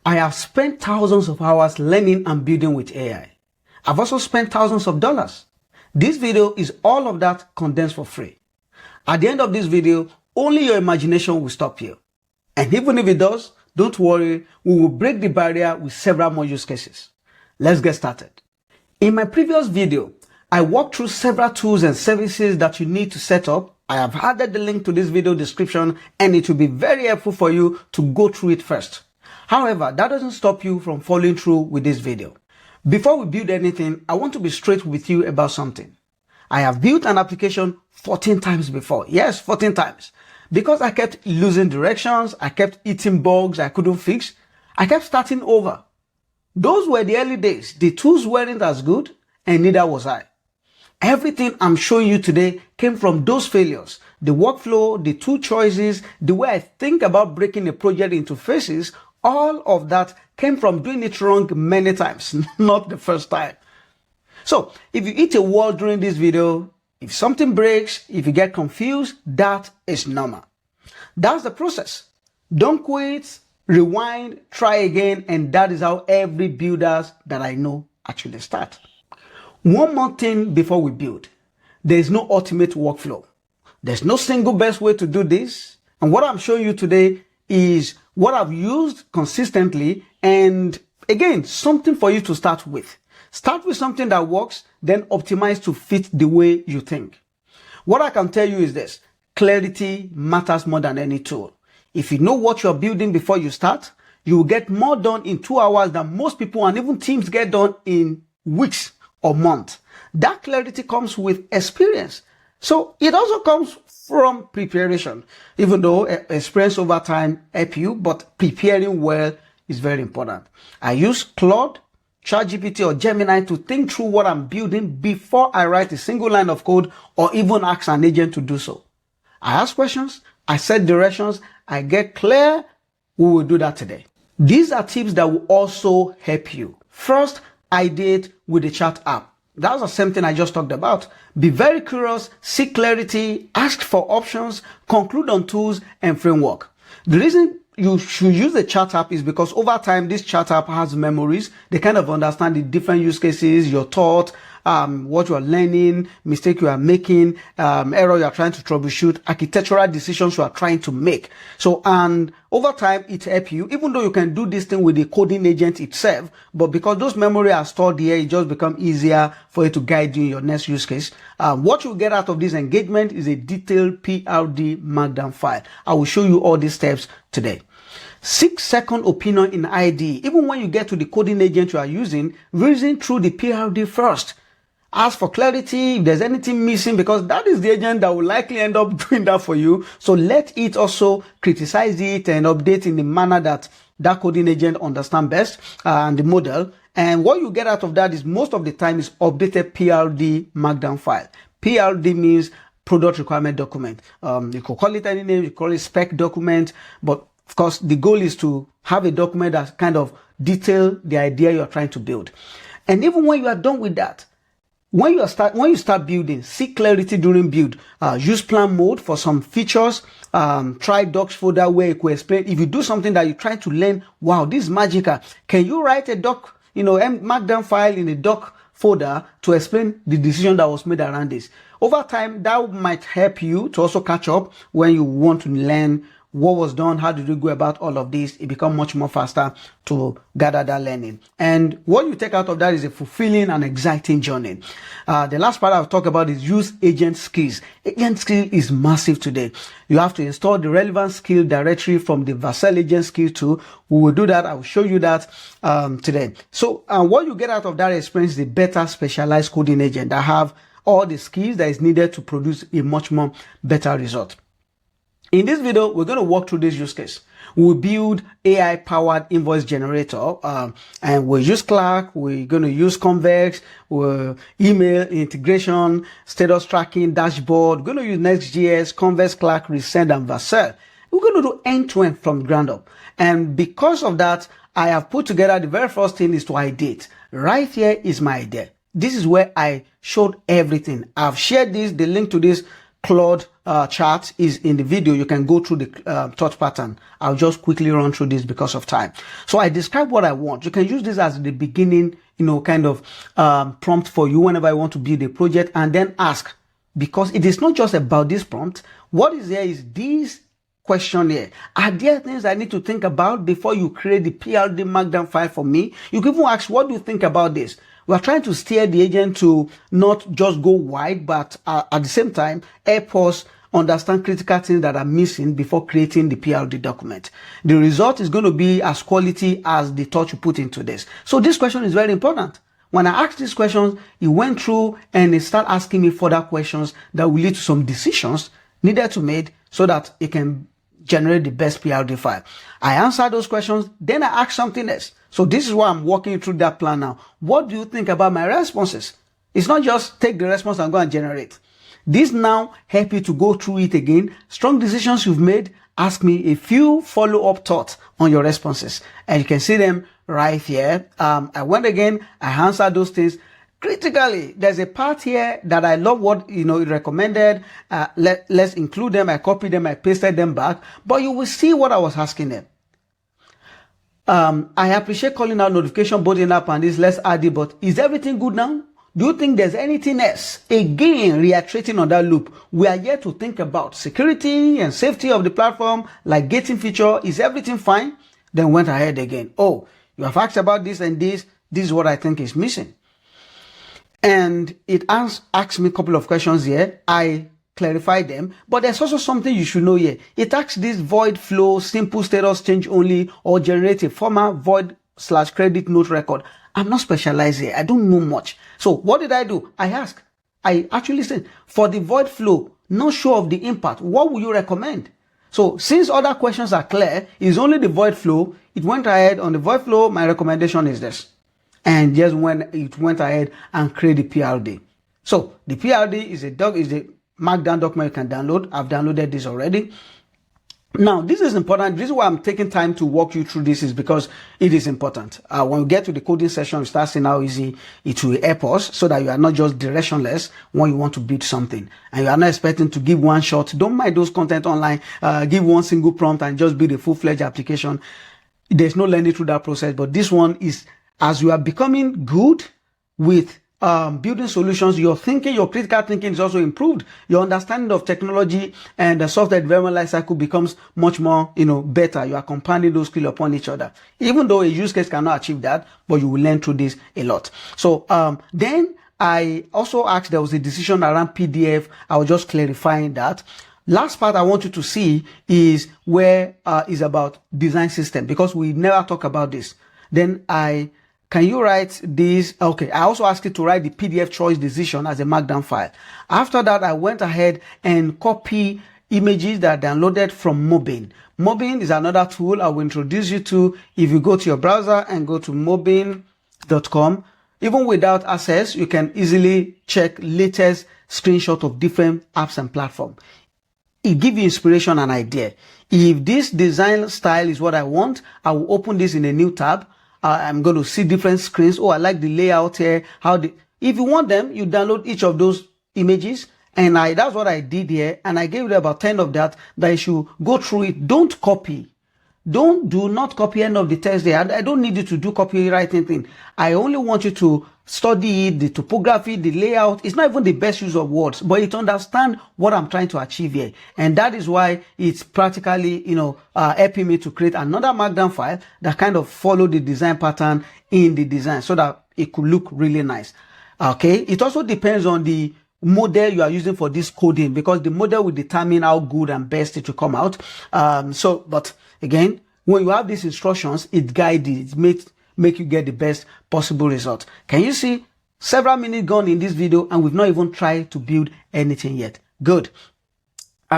I have spent thousands of hours learning and building with AI. I've also spent thousands of dollars. This video is all of that condensed for free. At the end of this video, only your imagination will stop here. And even if it does, don't worry, we will break the barrier with several more use cases. Let's get started. In my previous video, I walked through several tools and services that you need to set up. I have added the link to this video description and it will be very helpful for you to go through it first. However, that doesn't stop you from following through with this video. Before we build anything, I want to be straight with you about something. I have built an application 14 times before. Yes, 14 times. Because I kept losing directions, I kept eating bugs I couldn't fix, I kept starting over. Those were the early days. The tools weren't as good and neither was I. Everything I'm showing you today came from those failures. The workflow, the tool choices, the way I think about breaking a project into phases, all of that came from doing it wrong many times, not the first time. So if you hit a wall during this video, if something breaks, if you get confused, that is normal. That's the process. Don't quit, rewind, try again, and that is how every builder that I know actually start. One more thing before we build. There is no ultimate workflow. There's no single best way to do this. And what I'm showing you today is what I've used consistently, and again, something for you to start with. Start with something that works, then optimize to fit the way you think. What I can tell you is this: clarity matters more than any tool. If you know what you're building before you start, you will get more done in 2 hours than most people and even teams get done in weeks or months. That clarity comes with experience. So it also comes from preparation, even though experience over time help you, but preparing well is very important. I use Claude, ChatGPT or Gemini to think through what I'm building before I write a single line of code or even ask an agent to do so. I ask questions, I set directions, I get clear. We will do that today. These are tips that will also help you. First, ideate with the chat app. That's the same thing I just talked about. Be very curious, seek clarity, ask for options, conclude on tools and framework. The reason you should use the chat app is because over time, this chat app has memories. They kind of understand the different use cases, your thought, what you are learning, mistake you are making, error you are trying to troubleshoot, architectural decisions you are trying to make. So, and over time, it helps you, even though you can do this thing with the coding agent itself, but because those memories are stored here, it just becomes easier for you to guide you in your next use case. What you get out of this engagement is a detailed PRD markdown file. I will show you all these steps today. Seek second opinion in ID. Even when you get to the coding agent you are using, reason through the PRD first. Ask for clarity if there's anything missing, because that is the agent that will likely end up doing that for you. So let it also criticize it and update in the manner that that coding agent understands best, and the model. And what you get out of that is most of the time is updated PRD markdown file. PRD means product requirement document. You could call it any name, you call it spec document, but of course the goal is to have a document that kind of detail the idea you're trying to build. And even when you are done with that, when you start building, seek clarity during build. Use plan mode for some features. Try docs folder where you could explain. If you do something that you're trying to learn, wow, this is magical. Can you write a doc, markdown file in a doc folder to explain the decision that was made around this? Over time, that might help you to also catch up when you want to learn what was done, how did you go about all of this. It becomes much more faster to gather that learning. And what you take out of that is a fulfilling and exciting journey. The last part I'll talk about is use agent skills. Agent skill is massive today. You have to install the relevant skill directory from the Vercel agent skill tool. We will do that. I will show you that today. So what you get out of that experience is a better specialized coding agent that have all the skills that is needed to produce a much more better result. In this video, we're going to walk through this use case. We'll build AI-powered invoice generator, and we'll use Clerk, we're going to use Convex, we'll email integration, status tracking, dashboard. We're going to use Next.js, Convex, Clerk, Resend, and Vercel. We're going to do end-to-end from the ground up. And because of that, I have put together, the very first thing is to ideate. Right here is my idea. This is where I showed everything. I've shared this, the link to this Claude chart is in the video. You can go through the thought pattern. I'll just quickly run through this because of time. So I describe what I want. You can use this as the beginning, kind of prompt for you whenever I want to build a project, and then ask, because it is not just about this prompt. What is there is this question here. Are there things I need to think about before you create the PLD markdown file for me? You can even ask, what do you think about this? We are trying to steer the agent to not just go wide, but at the same time, help us understand critical things that are missing before creating the PLD document. The result is going to be as quality as the thought you put into this. So this question is very important. When I asked these questions, he went through and he started asking me further questions that will lead to some decisions needed to be made so that it can generate the best PLD file. I answered those questions, then I asked something else. So this is why I'm walking through that plan now. What do you think about my responses? It's not just take the response and go and generate. This now help you to go through it again. Strong decisions you've made, ask me a few follow-up thoughts on your responses. And you can see them right here. I went again, I answered those things. Critically, there's a part here that I love what it recommended. Let's include them. I copied them, I pasted them back, but you will see what I was asking them. I appreciate calling out notification both in app and this. Let's add it, but is everything good now? Do you think there's anything else? Again, reiterating on that loop, we are here to think about security and safety of the platform, like gating feature. Is everything fine? Then went ahead again. Oh, you have asked about this and this. This is what I think is missing. And it asks me a couple of questions here. I clarify them, but there's also something you should know here. It asks this void flow, simple status change only, or generate a former void/credit note record. I'm not specialized here. I don't know much. So what did I do? I actually said, for the void flow, not sure of the impact, what would you recommend? So since other questions are clear, it's only the void flow. It went ahead on the void flow. My recommendation is this. And just when it went ahead and created the PLD. So the PLD is a markdown document you can download. I've downloaded this already. Now, this is important. This is why I'm taking time to walk you through this, is because it is important. When we get to the coding session, we start seeing how easy it will help us so that you are not just directionless when you want to build something. And you are not expecting to give one shot. Don't mind those content online. Give one single prompt and just build a full-fledged application. There's no learning through that process. But this one is, as you are becoming good with building solutions, your critical thinking is also improved. Your understanding of technology and the software development lifecycle becomes much more, better. You are compounding those skills upon each other. Even though a use case cannot achieve that, but you will learn through this a lot. So, then I also asked, there was a decision around PDF. I was just clarifying that. Last part I want you to see is where, is about design system, because we never talk about this. Then can you write this? Okay, I also asked you to write the PDF choice decision as a markdown file. After that, I went ahead and copy images that I downloaded from Mobin. Mobin is another tool I will introduce you to. If you go to your browser and go to mobin.com, even without access, you can easily check latest screenshot of different apps and platforms. It gives you inspiration and idea. If this design style is what I want, I will open this in a new tab. I'm going to see different screens. Oh, I like the layout here. If you want them, you download each of those images. And that's what I did here. And I gave you about 10 of that you should go through it. Don't copy. Do not copy any of the text there. I don't need you to do copywriting thing. I only want you to study the topography, the layout. It's not even the best use of words, but it understand what I'm trying to achieve here. And that is why it's practically, helping me to create another markdown file that kind of follow the design pattern in the design so that it could look really nice. Okay. It also depends on the model you are using for this coding, because the model will determine how good and best it will come out. But again, when you have these instructions, it guides it, make you get the best possible result. Can you see several minutes gone in this video and we've not even tried to build anything yet? Good.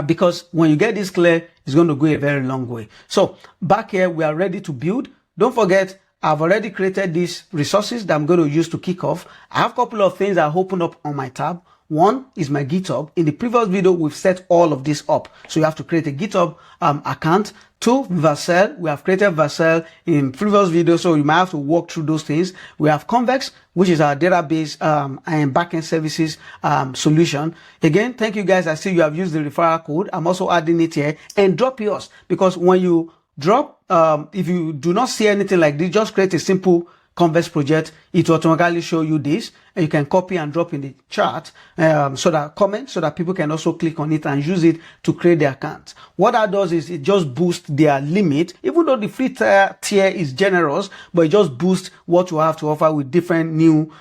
Because when you get this clear, it's going to go a very long way. So back here, we are ready to build. Don't forget, I've already created these resources that I'm going to use to kick off. I have a couple of things that open up on my tab. One is my GitHub. In the previous video, we've set all of this up. So you have to create a GitHub account. Two, Vercel. We have created Vercel in previous videos, so you might have to walk through those things. We have Convex, which is our database and backend services solution. Again, thank you guys. I see you have used the referral code. I'm also adding it here, and drop yours, because when you drop, if you do not see anything like this, just create a simple Convex project. It will automatically show you this, and you can copy and drop in the chat so that people can also click on it and use it to create their account. What that does is it just boosts their limit, even though the free tier is generous, but it just boosts what you have to offer with different new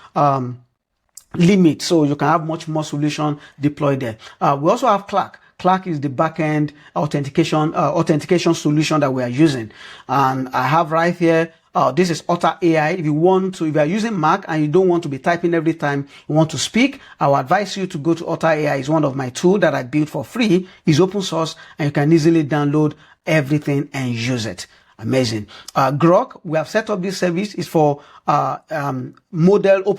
limits, so you can have much more solution deployed there. We also have Clerk. Clerk is the backend authentication solution that we are using, and I have right here. This is Otter AI. If you are using Mac and you don't want to be typing every time you want to speak, I will advise you to go to Otter AI. It's one of my tools that I built for free. It's open source, and you can easily download everything and use it. Amazing. Groq, we have set up this service. It's for open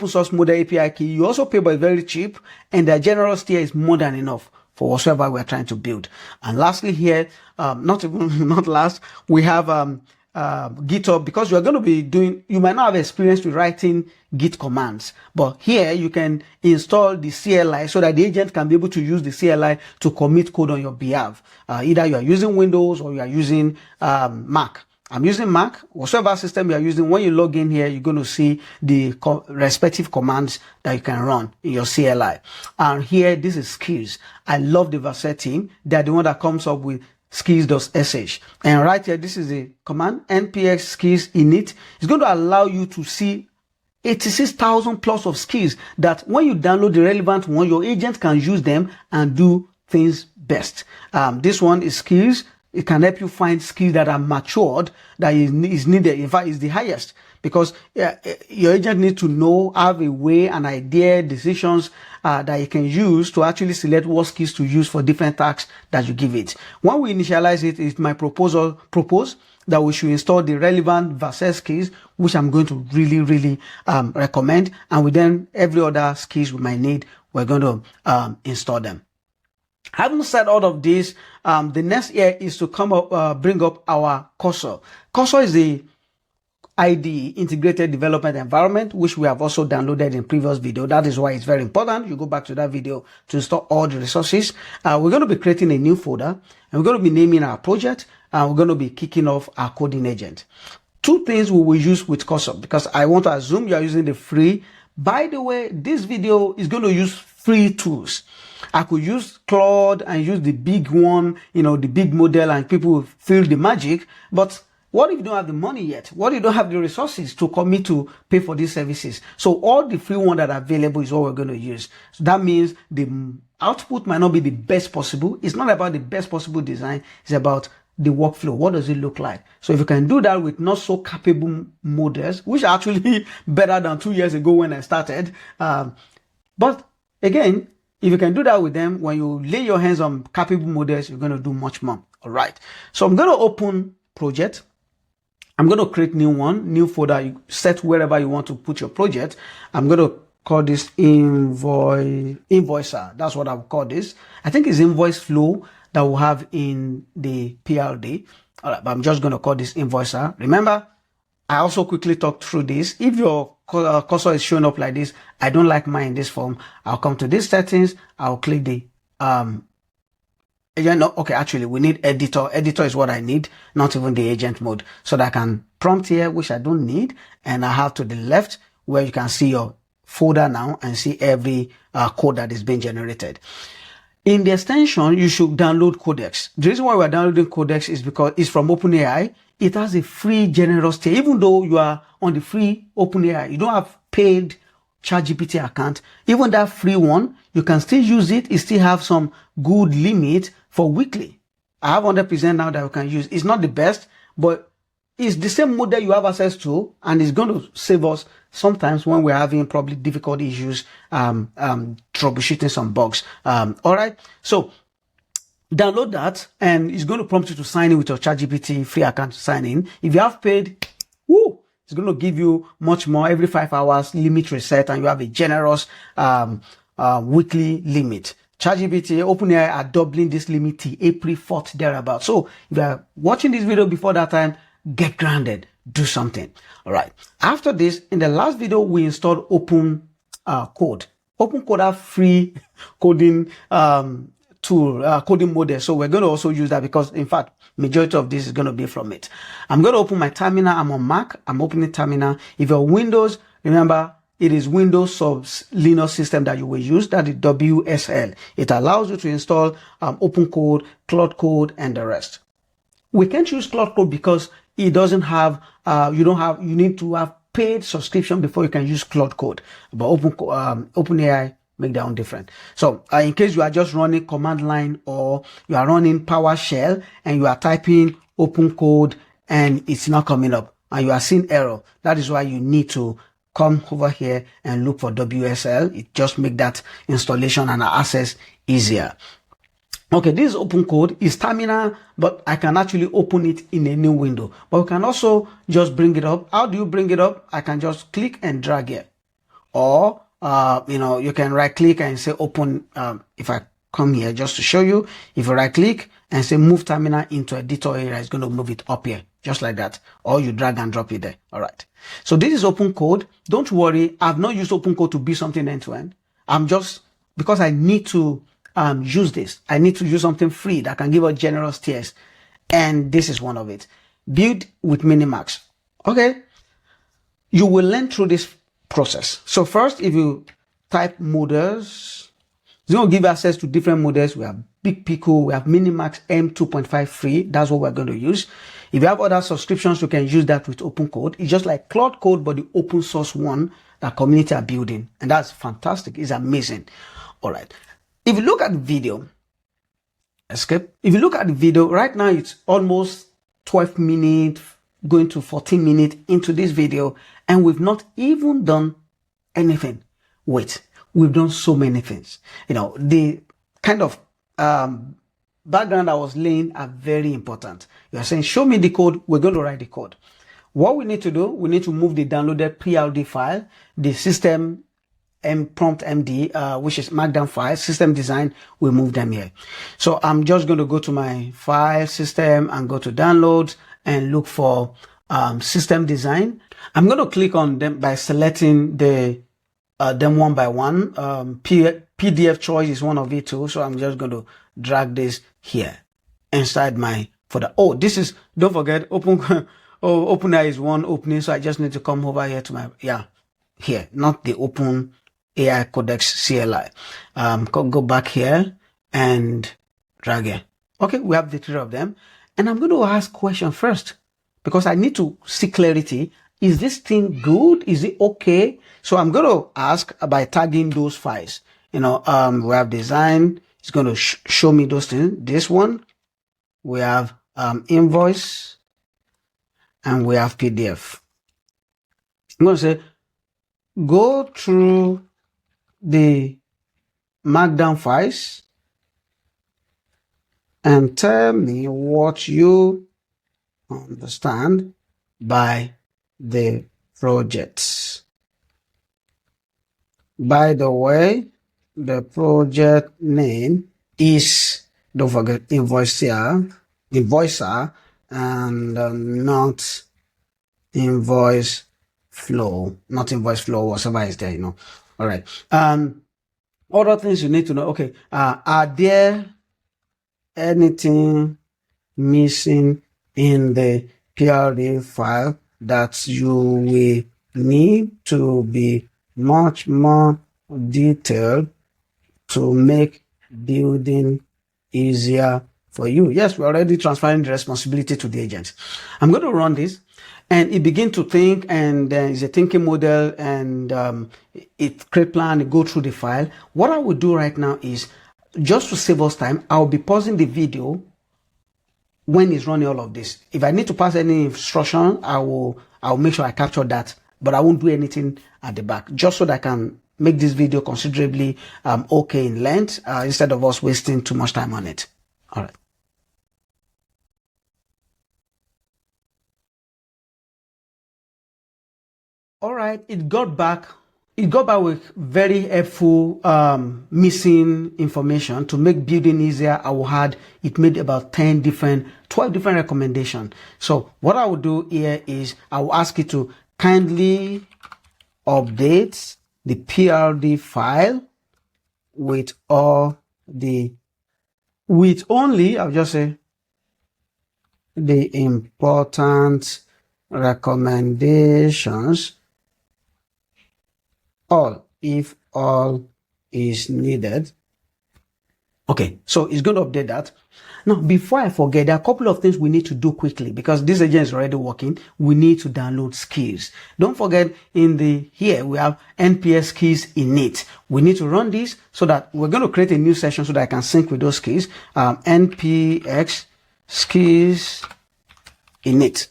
source model API key. You also pay, but it's very cheap, and the generous tier is more than enough for whatsoever we're trying to build. And lastly here, not last, we have GitHub, because you're going to be you might not have experience with writing Git commands, but here you can install the CLI so that the agent can be able to use the CLI to commit code on your behalf. Either you are using Windows or you are using Mac. I'm using Mac. Whatever system you are using, when you log in here, you're going to see the respective commands that you can run in your CLI. And here, this is skills. I love the Vercel team. They're the one that comes up with skills.sh. And right here, this is the command, npx skills init. It's going to allow you to see 86,000 plus of skills that when you download the relevant one, your agent can use them and do things best. This one is skills. It can help you find skills that are matured, that is needed. In fact, it's the highest, because your agent needs to know, have a way, an idea, decisions that you can use to actually select what skills to use for different tasks that you give it. When we initialize it, it's my propose that we should install the relevant Vercel skills, which I'm going to really recommend. And with then every other skills we might need, we're going to install them. Having said all of this, the next here is to bring up our Cursor. Cursor is the IDE, Integrated Development Environment, which we have also downloaded in previous video. That is why it's very important. You go back to that video to install all the resources. We're going to be creating a new folder, and we're going to be naming our project, and we're going to be kicking off our coding agent. Two things we will use with Cursor, because I want to assume you are using the free. By the way, this video is going to use free tools. I could use Claude and use the big one, the big model, and people will feel the magic. But what if you don't have the money yet? What if you don't have the resources to commit to pay for these services? So all the free ones that are available is what we're going to use. So that means the output might not be the best possible. It's not about the best possible design. It's about the workflow. What does it look like? So if you can do that with not so capable models, which are actually better than 2 years ago when I started. But again, if you can do that with them, when you lay your hands on capable models, you're going to do much more. All right. So I'm going to open project. I'm going to create new folder. You set wherever you want to put your project. I'm going to call this invoicer. That's what I'll call this. I think it's invoice flow that we'll have in the PLD. All right. But I'm just going to call this invoicer. Remember, I also quickly talked through this. If your cursor is showing up like this, I don't like mine in this form. I'll come to these settings. I'll click the agent. No, okay, actually, we need editor. Editor is what I need, not even the agent mode. So that I can prompt here, which I don't need. And I have to the left where you can see your folder now and see every code that is being generated. In the extension, you should download Codex. The reason why we're downloading Codex is because it's from OpenAI. It has a free generous tier. Even though you are on the free OpenAI, you don't have paid ChatGPT account. Even that free one, you can still use it. It still have some good limit for weekly. I have 100% now that you can use. It's not the best, but it's the same model you have access to, and it's going to save us sometimes when we're having probably difficult issues, troubleshooting some bugs. All right. So download that, and it's going to prompt you to sign in with your ChatGPT free account to sign in. If you have paid, it's going to give you much more every 5 hours limit reset, and you have a generous weekly limit. ChatGPT, OpenAI are doubling this limit till April 4th thereabout. So if you are watching this video before that time, get grounded, do something. All right. After this, in the last video, we installed Open Code. Open Code have free coding tool, coding model. So we're going to also use that because, in fact, majority of this is going to be from it. I'm going to open my terminal. I'm on Mac. I'm opening terminal. If you're Windows, remember, it is Windows sub Linux system that you will use. That is WSL. It allows you to install Open Code, Cloud Code, and the rest. We can't use Cloud Code because it doesn't have, you need to have paid subscription before you can use Cloud Code. But OpenAI make their own different. So in case you are just running command line or you are running PowerShell and you are typing Open Code and it's not coming up and you are seeing error, that is why you need to come over here and look for WSL. It just make that installation and access easier. Okay, this is Open Code. It's terminal, but I can actually open it in a new window. But we can also just bring it up. How do you bring it up? I can just click and drag here. Or, you can right click and say open. If I come here just to show you, if you right click and say move terminal into editor area, it's going to move it up here, just like that. Or you drag and drop it there. All right. So this is Open Code. Don't worry. I've not used Open Code to build something end to end. I'm just, because I need to use this. I need to use something free that can give us generous tiers. And this is one of it. Build with Minimax. Okay. You will learn through this process. So first, if you type models, it's going to give access to different models. We have Big Pico, we have Minimax M2.5 free. That's what we're going to use. If you have other subscriptions, you can use that with Open Code. It's just like Cloud Code, but the open source one that community are building. And that's fantastic. It's amazing. All right. If you look at the video, escape. If you look at the video, right now it's almost 12 minutes, going to 14 minutes into this video, and we've not even done anything. Wait, we've done so many things. The kind of background I was laying are very important. You are saying, show me the code. We're going to write the code. What we need to do, we need to move the downloaded PLD file, the system prompt MD, which is markdown file, system design, we move them here. So I'm just going to go to my file system and go to downloads and look for system design. I'm going to click on them by selecting them one by one. PDF choice is one of it too. So I'm just going to drag this here inside my folder. Oh, this is, don't forget, OpenAI is one opening. So I just need to come over here to my, here, not the Open AI Codex CLI. Go back here and drag it. Okay, we have the three of them. And I'm going to ask question first because I need to see clarity. Is this thing good? Is it okay? So I'm going to ask by tagging those files. We have design. It's going to show me those things. This one, we have invoice, and we have PDF. I'm going to say, go through the markdown files and tell me what you understand by the projects. By the way, the project name is, don't forget, invoicer, and not invoice flow, whatever is there, All right. Other things you need to know. Okay. Are there anything missing in the PLD file that you will need to be much more detailed to make building easier for you? Yes, we're already transferring the responsibility to the agent. I'm going to run this. And it begins to think, and it's a thinking model, and it create plan, it go through the file. What I will do right now is, just to save us time, I'll be pausing the video when it's running all of this. If I need to pass any instruction, I'll make sure I capture that, but I won't do anything at the back, just so that I can make this video considerably okay in length, instead of us wasting too much time on it. All right. All right, it got back it got back with very helpful missing information to make building easier. I will add, it made about 12 different recommendations. So what I will do here is I will ask it to kindly update the PLD file with only, I'll just say, the important recommendations, all, if all is needed. Okay, so it's going to update that. Now, before I forget, there are a couple of things we need to do quickly because this agent is already working. We need to download skills. Don't forget, here we have npx skills init. We need to run this so that we're going to create a new session so that I can sync with those skills. Npx skills init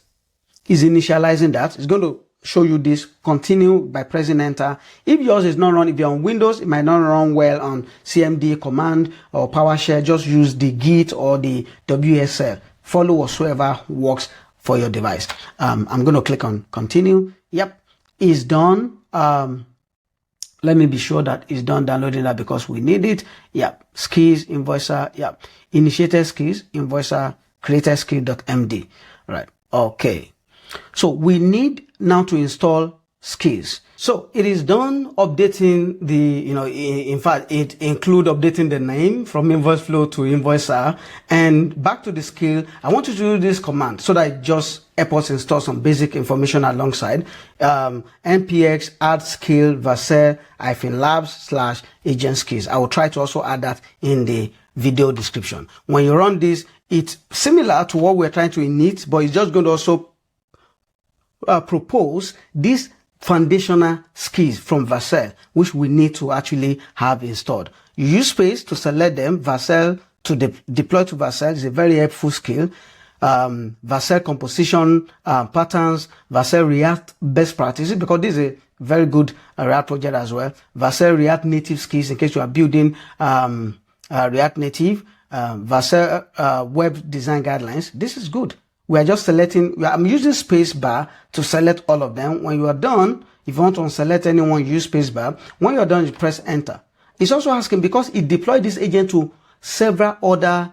is initializing that. It's going to show you this. Continue by pressing enter. If yours is not run, if you're on Windows, it might not run well on CMD command or PowerShell. Just use the Git or the WSL. Follow whatsoever works for your device. I'm going to click on continue. Yep, it's done. Let me be sure that it's done downloading that because we need it. Yep, skills invoicer. Yep, initiated skills invoicer created skill.md. Right. Okay. So we need now to install skills. So it is done updating the, in fact, it include updating the name from invoice flow to invoicer. And back to the skill, I want you to do this command so that it just help us install some basic information alongside. npx add skill vercel-labs/agent skills. I will try to also add that in the video description. When you run this, it's similar to what we're trying to init, but it's just going to also propose these foundational skills from Vercel, which we need to actually have installed. You use space to select them. Vercel to deploy to Vercel is a very helpful skill. Vercel composition patterns, Vercel React best practices, because this is a very good React project as well. Vercel React native skills in case you are building React native. Vercel web design guidelines. This is good. We are just selecting, I'm using space bar to select all of them. When you are done, if you want to select anyone, use space bar. When you're done, you press enter. It's also asking, because it deployed this agent to several other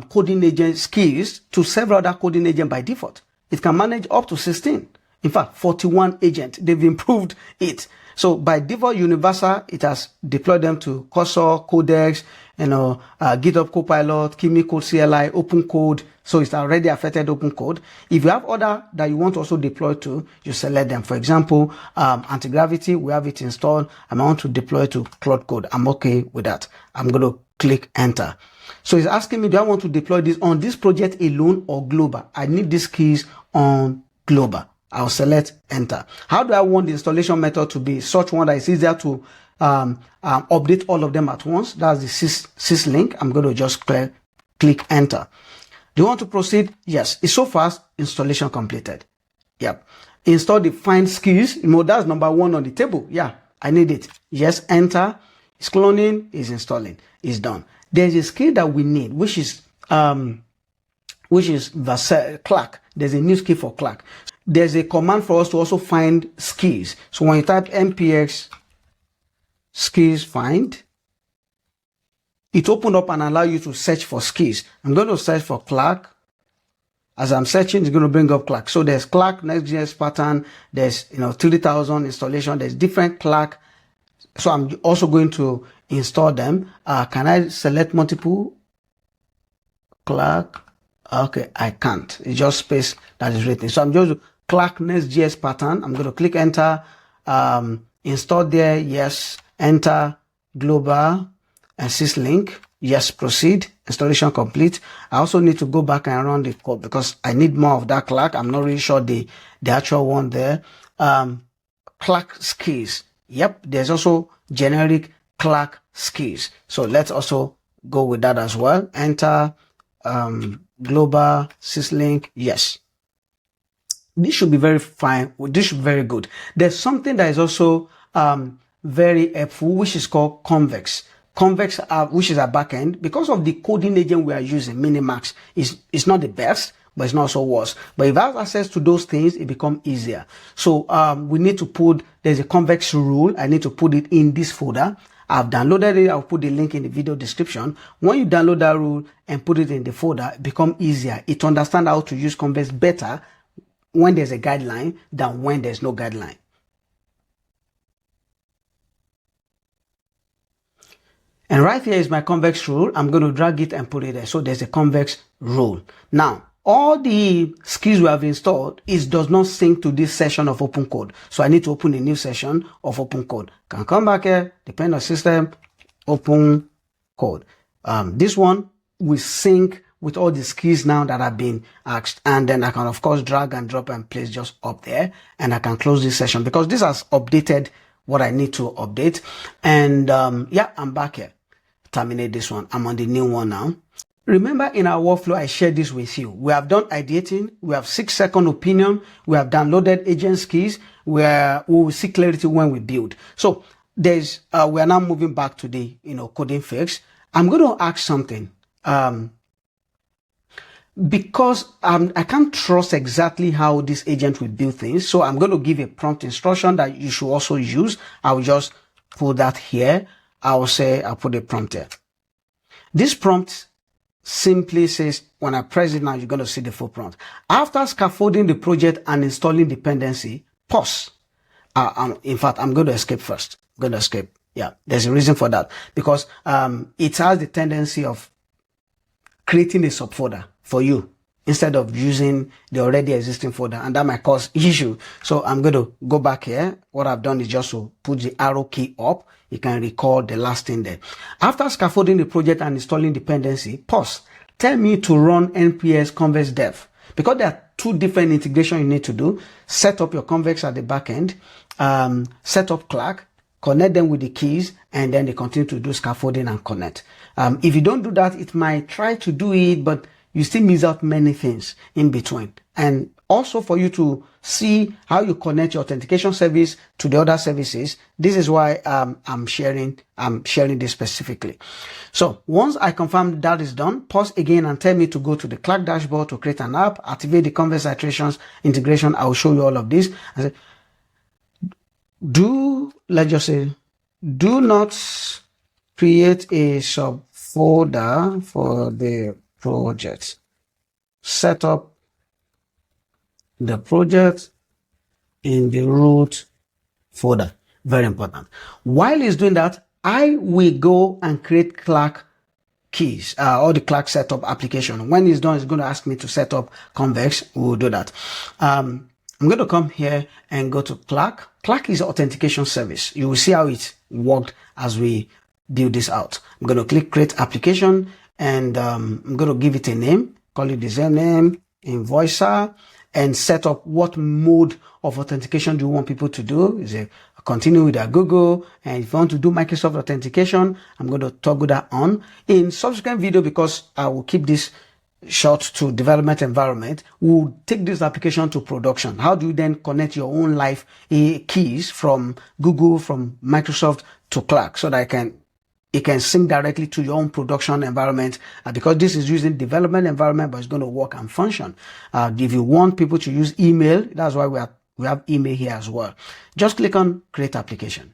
coding agent skills, to several other coding agents by default. It can manage up to 16. In fact, 41 agents. They've improved it. So by default universal, it has deployed them to Cursor, Codex, GitHub Copilot, Kimi Code CLI, Open Code. So it's already affected Open Code. If you have other that you want to also deploy to, you select them. For example, anti-gravity, we have it installed. I want to deploy to Cloud Code. I'm okay with that. I'm going to click enter. So it's asking me, do I want to deploy this on this project alone or global? I need these keys on global. I'll select enter. How do I want the installation method to be? Such one that is easier to update all of them at once. That's the syslink. I'm going to just click enter. Do you want to proceed? Yes. It's so fast. Installation completed. Yep. Install the find skills. That's number 1 on the table. Yeah, I need it. Yes, enter. It's cloning. It's installing. It's done. There's a skill that we need, which is Clerk. There's a new skill for Clerk. There's a command for us to also find skills. So when you type npx skills find, it opened up and allow you to search for skills. I'm going to search for Clerk. As I'm searching, it's going to bring up Clerk. So there's Clerk Next.js pattern. There's 30,000 installation. There's different Clerk. So I'm also going to install them. Can I select multiple Clerk? Okay, I can't. It's just space that is written. So I'm just Clerk Next.js pattern. I'm going to click enter. Install there. Yes. Enter. Global and syslink. Yes. Proceed. Installation complete. I also need to go back and run the code because I need more of that Clerk. I'm not really sure the actual one there. Clerk skills. Yep. There's also generic Clerk skills. So let's also go with that as well. Enter. Global syslink. Yes. This should be very fine. This should be very good. There's something that is also very helpful, which is called Convex. Convex, which is a backend. Because of the coding agent we are using, Minimax, is not the best, but it's not so worse. But if I have access to those things, it becomes easier. So we need to put, there's a convex rule. I need to put it in this folder. I've downloaded it. I'll put the link in the video description. When you download that rule and put it in the folder, it becomes easier. It understands how to use convex better when there's a guideline than when there's no guideline. And right here is my convex rule. I'm going to drag it and put it there. So there's a convex rule. Now, all the skills we have installed does not sync to this session of open code. So I need to open a new session of open code. Can come back here, depend on system, open code. This one will sync with all the skills now that have been asked. And then I can, of course, drag and drop and place just up there. And I can close this session because this has updated what I need to update. And yeah, I'm back here. Terminate this one. I'm on the new one now. Remember in our workflow, I shared this with you. We have done ideating. We have 6-second opinion. We have downloaded agent keys where we will see clarity when we build. So there's, we are now moving back to the, coding fix. I'm going to ask something. Because I can't trust exactly how this agent will build things. So I'm going to give a prompt instruction that you should also use. I'll just put that here. I'll put a prompt here. This prompt simply says, when I press it now, you're going to see the full prompt. After scaffolding the project and installing dependency, pause. In fact, I'm going to escape first. I'm going to escape. Yeah, there's a reason for that. Because it has the tendency of creating a subfolder for you instead of using the already existing folder, and that might cause issue. So I'm going to go back here. What I've done is just to put the arrow key up. You can recall the last thing there. After scaffolding the project and installing dependency, pause. Tell me to run nps convex dev, because there are 2 different integrations you need to do. Set up your convex at the back end, set up Clerk, connect them with the keys, and then they continue to do scaffolding and connect. If you don't do that, it might try to do it, but you still miss out many things in between. And also for you to see how you connect your authentication service to the other services, this is why I'm sharing this specifically. So once I confirm that is done, pause again and tell me to go to the Clerk dashboard to create an app, activate the convex iterations integration. I will show you all of this. I say, let's just say, do not create a subfolder for the project. Set up the project in the root folder. Very important. While it's doing that, I will go and create Clerk keys or the Clerk setup application. When it's done, it's going to ask me to set up Convex. We'll do that. I'm going to come here and go to Clerk. Clerk is an authentication service. You will see how it worked as we build this out. I'm going to click create application, and I'm going to give it a name, call it the same name, invoicer, and set up what mode of authentication do you want people to do. Is it continue with their Google? And if you want to do Microsoft authentication, I'm going to toggle that on. In subsequent video, because I will keep this short to development environment, we'll take this application to production. How do you then connect your own live keys from Google, from Microsoft to Clerk, so that it can sync directly to your own production environment, because this is using development environment, but it's going to work and function. If you want people to use email, that's why we have email here as well. Just click on create application.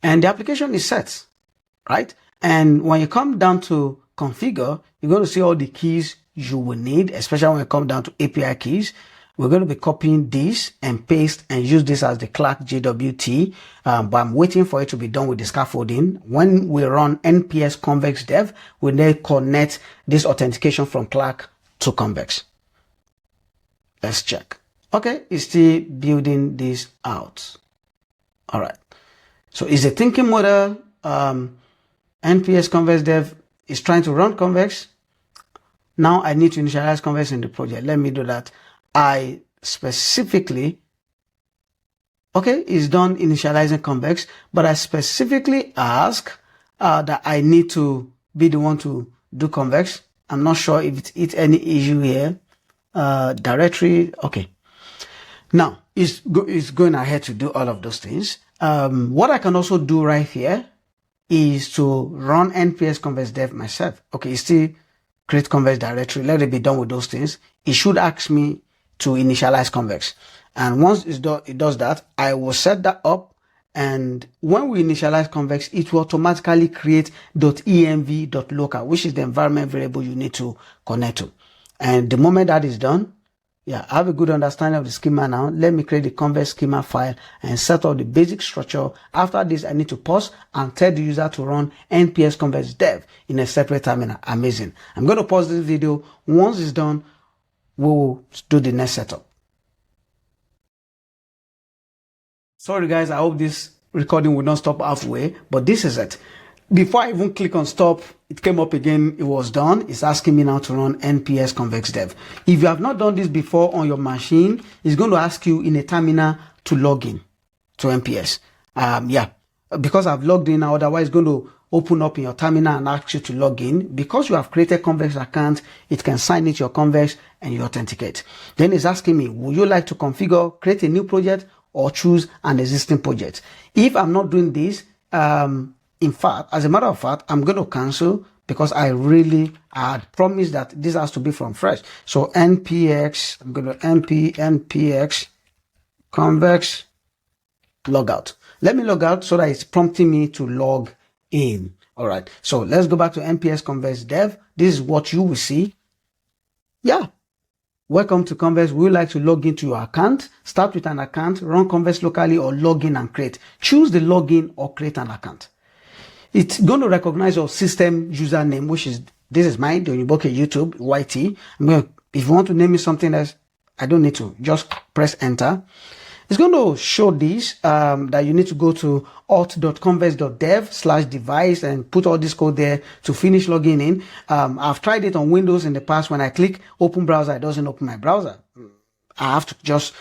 And the application is set, right? And when you come down to configure, you're going to see all the keys you will need, especially when you come down to API keys. We're going to be copying this and paste and use this as the Clerk JWT, but I'm waiting for it to be done with the scaffolding. When we run nps convex dev, we then connect this authentication from Clerk to Convex. Let's check. Okay, it's still building this out. All right. So it's a thinking model. nps convex dev is trying to run Convex. Now I need to initialize Convex in the project. Let me do that. I specifically, okay, it's done initializing Convex, but I specifically ask that I need to be the one to do Convex. I'm not sure if it's any issue here. Directory, okay. Now, it's going ahead to do all of those things. What I can also do right here is to run nps convex dev myself. Okay, it's still create convex directory. Let it be done with those things. It should ask me to initialize convex. And once it does that, I will set that up. And when we initialize convex, it will automatically create .env.local, which is the environment variable you need to connect to. And the moment that is done, yeah, I have a good understanding of the schema now. Let me create the convex schema file and set up the basic structure. After this, I need to pause and tell the user to run nps convex dev in a separate terminal. Amazing. I'm going to pause this video. Once it's done, we'll do the next setup. Sorry guys, I hope this recording will not stop halfway, but this is it. Before I even click on stop, it came up again. It was done. It's asking me now to run nps convex dev. If you have not done this before on your machine, it's going to ask you in a terminal to log in to nps. Yeah, because I've logged in now, otherwise it's going to open up in your terminal and ask you to log in. Because you have created convex account, it can sign into your convex and you authenticate. Then it's asking me, would you like to configure, create a new project, or choose an existing project? If I'm not doing this, in fact, as a matter of fact, I'm going to cancel because I had promised that this has to be from fresh. So npx, I'm going to npx convex logout. Let me log out so that it's prompting me to log in. All right. So let's go back to nps convex dev. This is what you will see. Yeah. Welcome to Convex. We would like to log into your account. Start with an account, run Convex locally, or log in and create. Choose the login or create an account. It's going to recognize your system username, which is, this is mine, TheOyinbooke YouTube, YT. If you want to name me something else, I don't need to. Just press enter. It's going to show this, that you need to go to auth.convex.dev/device and put all this code there to finish logging in. I've tried it on Windows in the past. When I click open browser, it doesn't open my browser. I have to just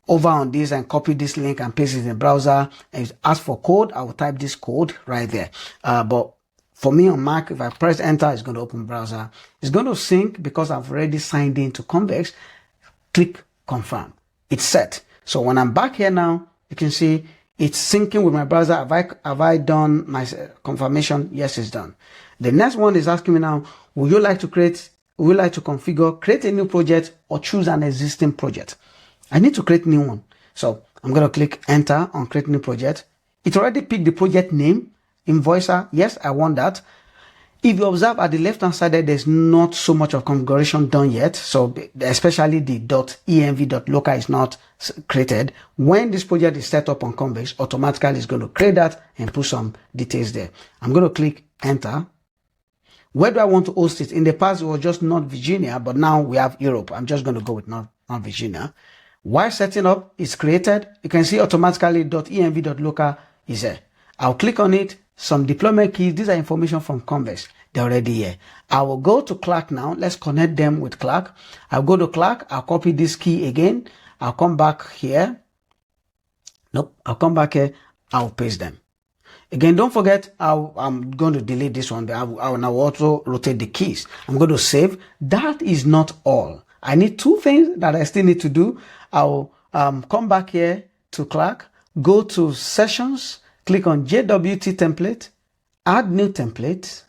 over on this and copy this link and paste it in the browser. And ask for code, I will type this code right there. But for me on Mac, if I press enter, it's going to open browser. It's going to sync because I've already signed into Convex. Click confirm. It's set. So when I'm back here now, you can see it's syncing with my browser. Have I done my confirmation? Yes, it's done. The next one is asking me now, would you like to configure, create a new project, or choose an existing project? I need to create a new one. So I'm going to click enter on create new project. It already picked the project name, invoicer. Yes, I want that. If you observe at the left-hand side, there's not so much of configuration done yet. So especially the .env.local is not created. When this project is set up on Convex, automatically it's going to create that and put some details there. I'm going to click enter. Where do I want to host it? In the past, it was just North Virginia, but now we have Europe. I'm just going to go with North Virginia. While setting up, it's created. You can see automatically .env.local is there. I'll click on it. Some deployment keys. These are information from Convex. They're already here. I will go to Clerk now. Let's connect them with Clerk. I'll go to Clerk. I'll copy this key again. I'll come back here. Nope. I'll come back here. I'll paste them. Again, don't forget, I'm going to delete this one. I will now also rotate the keys. I'm going to save. That is not all. I need two things that I still need to do. I'll come back here to Clerk, go to Sessions, click on JWT template, add new template,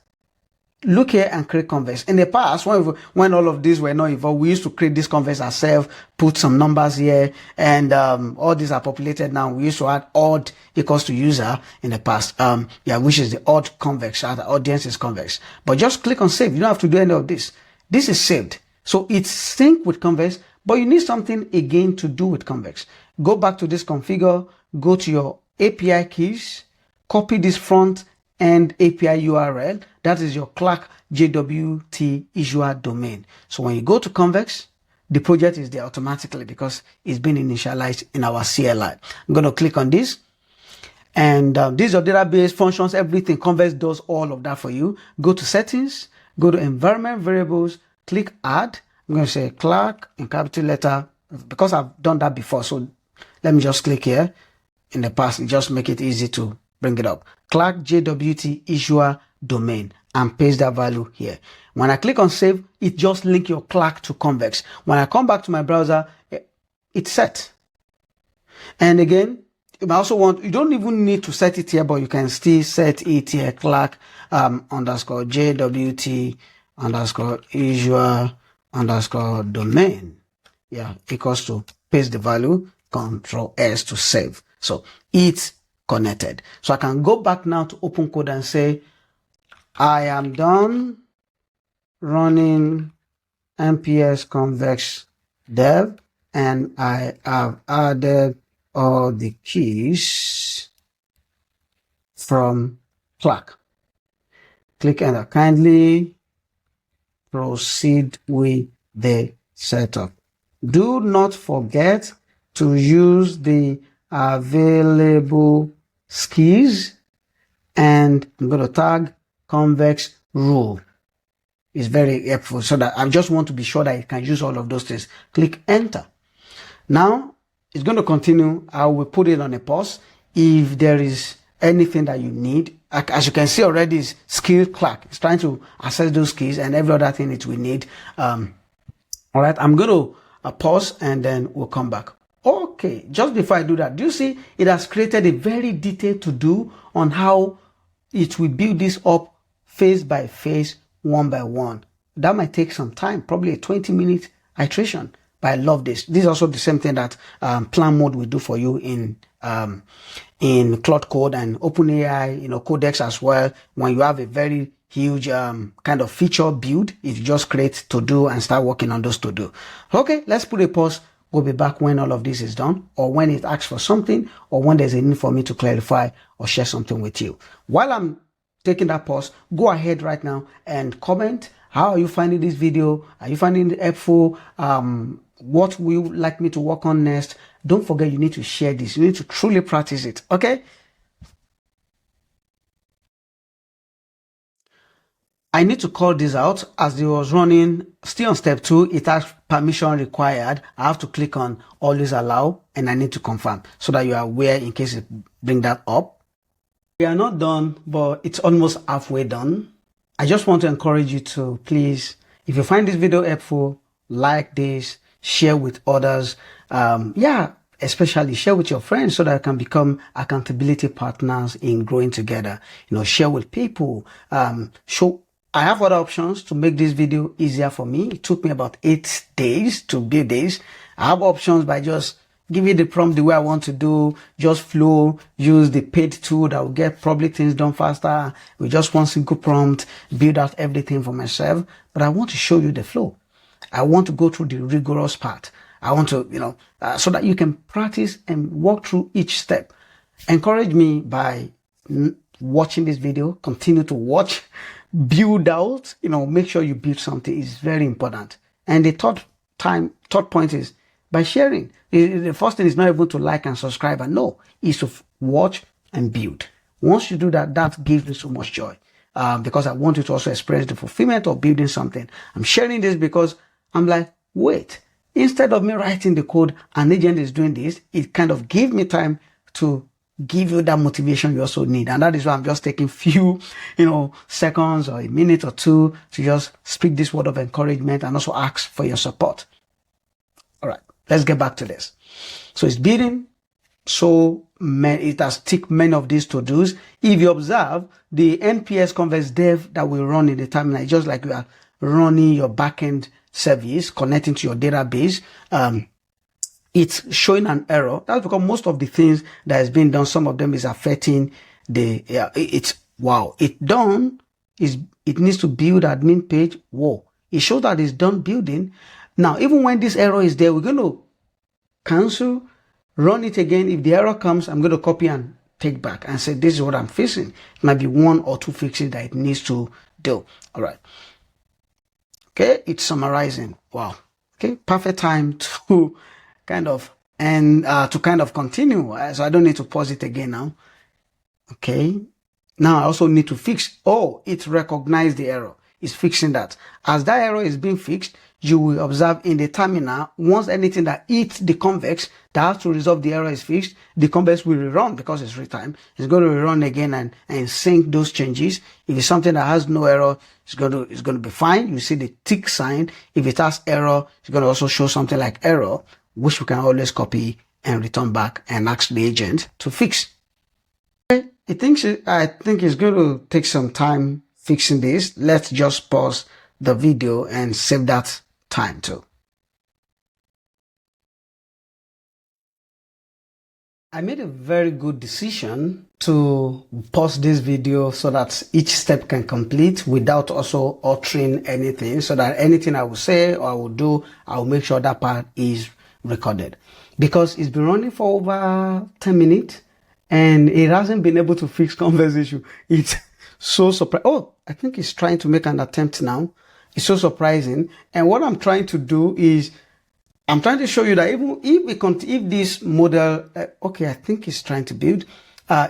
look here and create convex. In the past, when all of these were not involved, we used to create this convex ourselves, put some numbers here, and all these are populated now. We used to add odd equals to user in the past, which is the odd convex, the audience is convex. But just click on save. You don't have to do any of this. This is saved. So it's synced with convex, but you need something again to do with convex. Go back to this configure, go to your API keys, copy this front end API URL. That is your Clerk JWT Azure domain. So when you go to Convex, the project is there automatically because it's been initialized in our CLI. I'm going to click on this. And these are database functions, everything. Convex does all of that for you. Go to settings, go to environment variables, click add. I'm going to say Clerk in capital letter because I've done that before. So let me just click here. In the past, just make it easy to bring it up. Clerk JWT Azure domain and paste that value here. When I click on save, it just link your Clerk to Convex. When I come back to my browser, it's set. And again, I also you don't even need to set it here, but you can still set it here, Clerk _JWT underscore usual underscore domain, yeah, equals to paste the value, Control S to save. So it's connected. So I can go back now to open code and say, I am done running MPS Convex dev, and I have added all the keys from Clerk. Click enter. Kindly proceed with the setup. Do not forget to use the available keys, and I'm going to tag convex rule. It's very helpful, so that I just want to be sure that you can use all of those things. Click enter. Now it's going to continue. I will put it on a pause. If there is anything that you need, as you can see already, is skill Clerk. It's trying to access those keys and every other thing it will need. All right, I'm going to pause and then we'll come back. Okay, just before I do that, do you see it has created a very detailed to-do on how it will build this up phase by phase, one by one. That might take some time, probably a 20-minute iteration, but I love this. This is also the same thing that plan mode will do for you in Cloud Code and OpenAI, Codex as well. When you have a very huge kind of feature build, it just creates to do and start working on those to do. Okay, let's put a pause. We'll be back when all of this is done, or when it asks for something, or when there's a need for me to clarify or share something with you. While I'm taking that pause, go ahead right now and comment. How are you finding this video? Are you finding it helpful? What will you like me to work on next? Don't forget, you need to share this. You need to truly practice it. Okay? I need to call this out as it was running still on step 2. It has permission required. I have to click on always allow, and I need to confirm so that you are aware in case it bring that up. We are not done, but it's almost halfway done. I just want to encourage you to please, if you find this video helpful, like this, share with others. Especially share with your friends so that I can become accountability partners in growing together. Share with people. I have other options to make this video easier for me. It took me about 8 days to build this. I have options by just giving the prompt the way I want to do, just flow, use the paid tool that will get probably things done faster. With just one single prompt, build out everything for myself. But I want to show you the flow. I want to go through the rigorous part. I want to, so that you can practice and walk through each step. Encourage me by watching this video, continue to watch, build out, make sure you build something. Is very important. And the third point is by sharing. The first thing is not even to like and subscribe, and no, is to watch and build. Once you do that, that gives me so much joy, because I want you to also experience the fulfillment of building something. I'm sharing this because I'm like, wait, instead of me writing the code, an agent is doing this. It kind of gave me time to give you that motivation you also need. And that is why I'm just taking few, seconds or a minute or two to just speak this word of encouragement and also ask for your support. All right, let's get back to this. So it's building. So it has ticked many of these to-dos. If you observe the MPS Convex dev that will run in the terminal, it's just like you are running your backend service, connecting to your database. It's showing an error. That's because most of the things that has been done, some of them is affecting it needs to build admin page. Whoa, it shows that it's done building. Now, even when this error is there, we're going to cancel, run it again. If the error comes, I'm going to copy and take back and say, this is what I'm facing. It might be 1 or 2 fixes that it needs to do. All right. Okay, it's summarizing. Wow. Okay, perfect time to kind of continue. So I don't need to pause it again now. Okay. Now I also need to fix. Oh, it recognized the error. It's fixing that. As that error is being fixed, you will observe in the terminal, once anything that hits the convex that has to resolve the error is fixed, the convex will rerun because it's real-time. It's going to rerun again and sync those changes. If it's something that has no error, it's going to be fine. You see the tick sign. If it has error, it's going to also show something like error, which we can always copy and return back and ask the agent to fix. Okay. I think it's going to take some time fixing this. Let's just pause the video and save that time too. I made a very good decision to pause this video so that each step can complete without also altering anything, so that anything I will say or I will do, I will make sure that part is recorded. Because it's been running for over 10 minutes and it hasn't been able to fix Convex issue. It's so surprising. Oh, I think it's trying to make an attempt now. It's so surprising. And what I'm trying to do is I'm trying to show you that even if this model, okay, I think it's trying to build,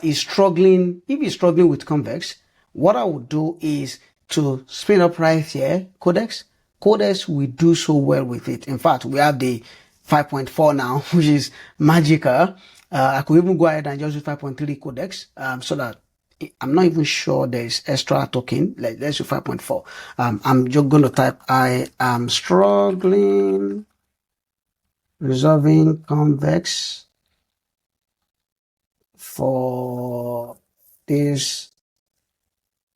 is struggling, if it's struggling with Convex, what I would do is to spin up right here, Codex. Codex will do so well with it. In fact, we have the 5.4 now, which is magical. I could even go ahead and just use 5.3 Codex, so that I'm not even sure there's extra token. Let's do 5.4. I'm just going to type, I am struggling resolving Convex for this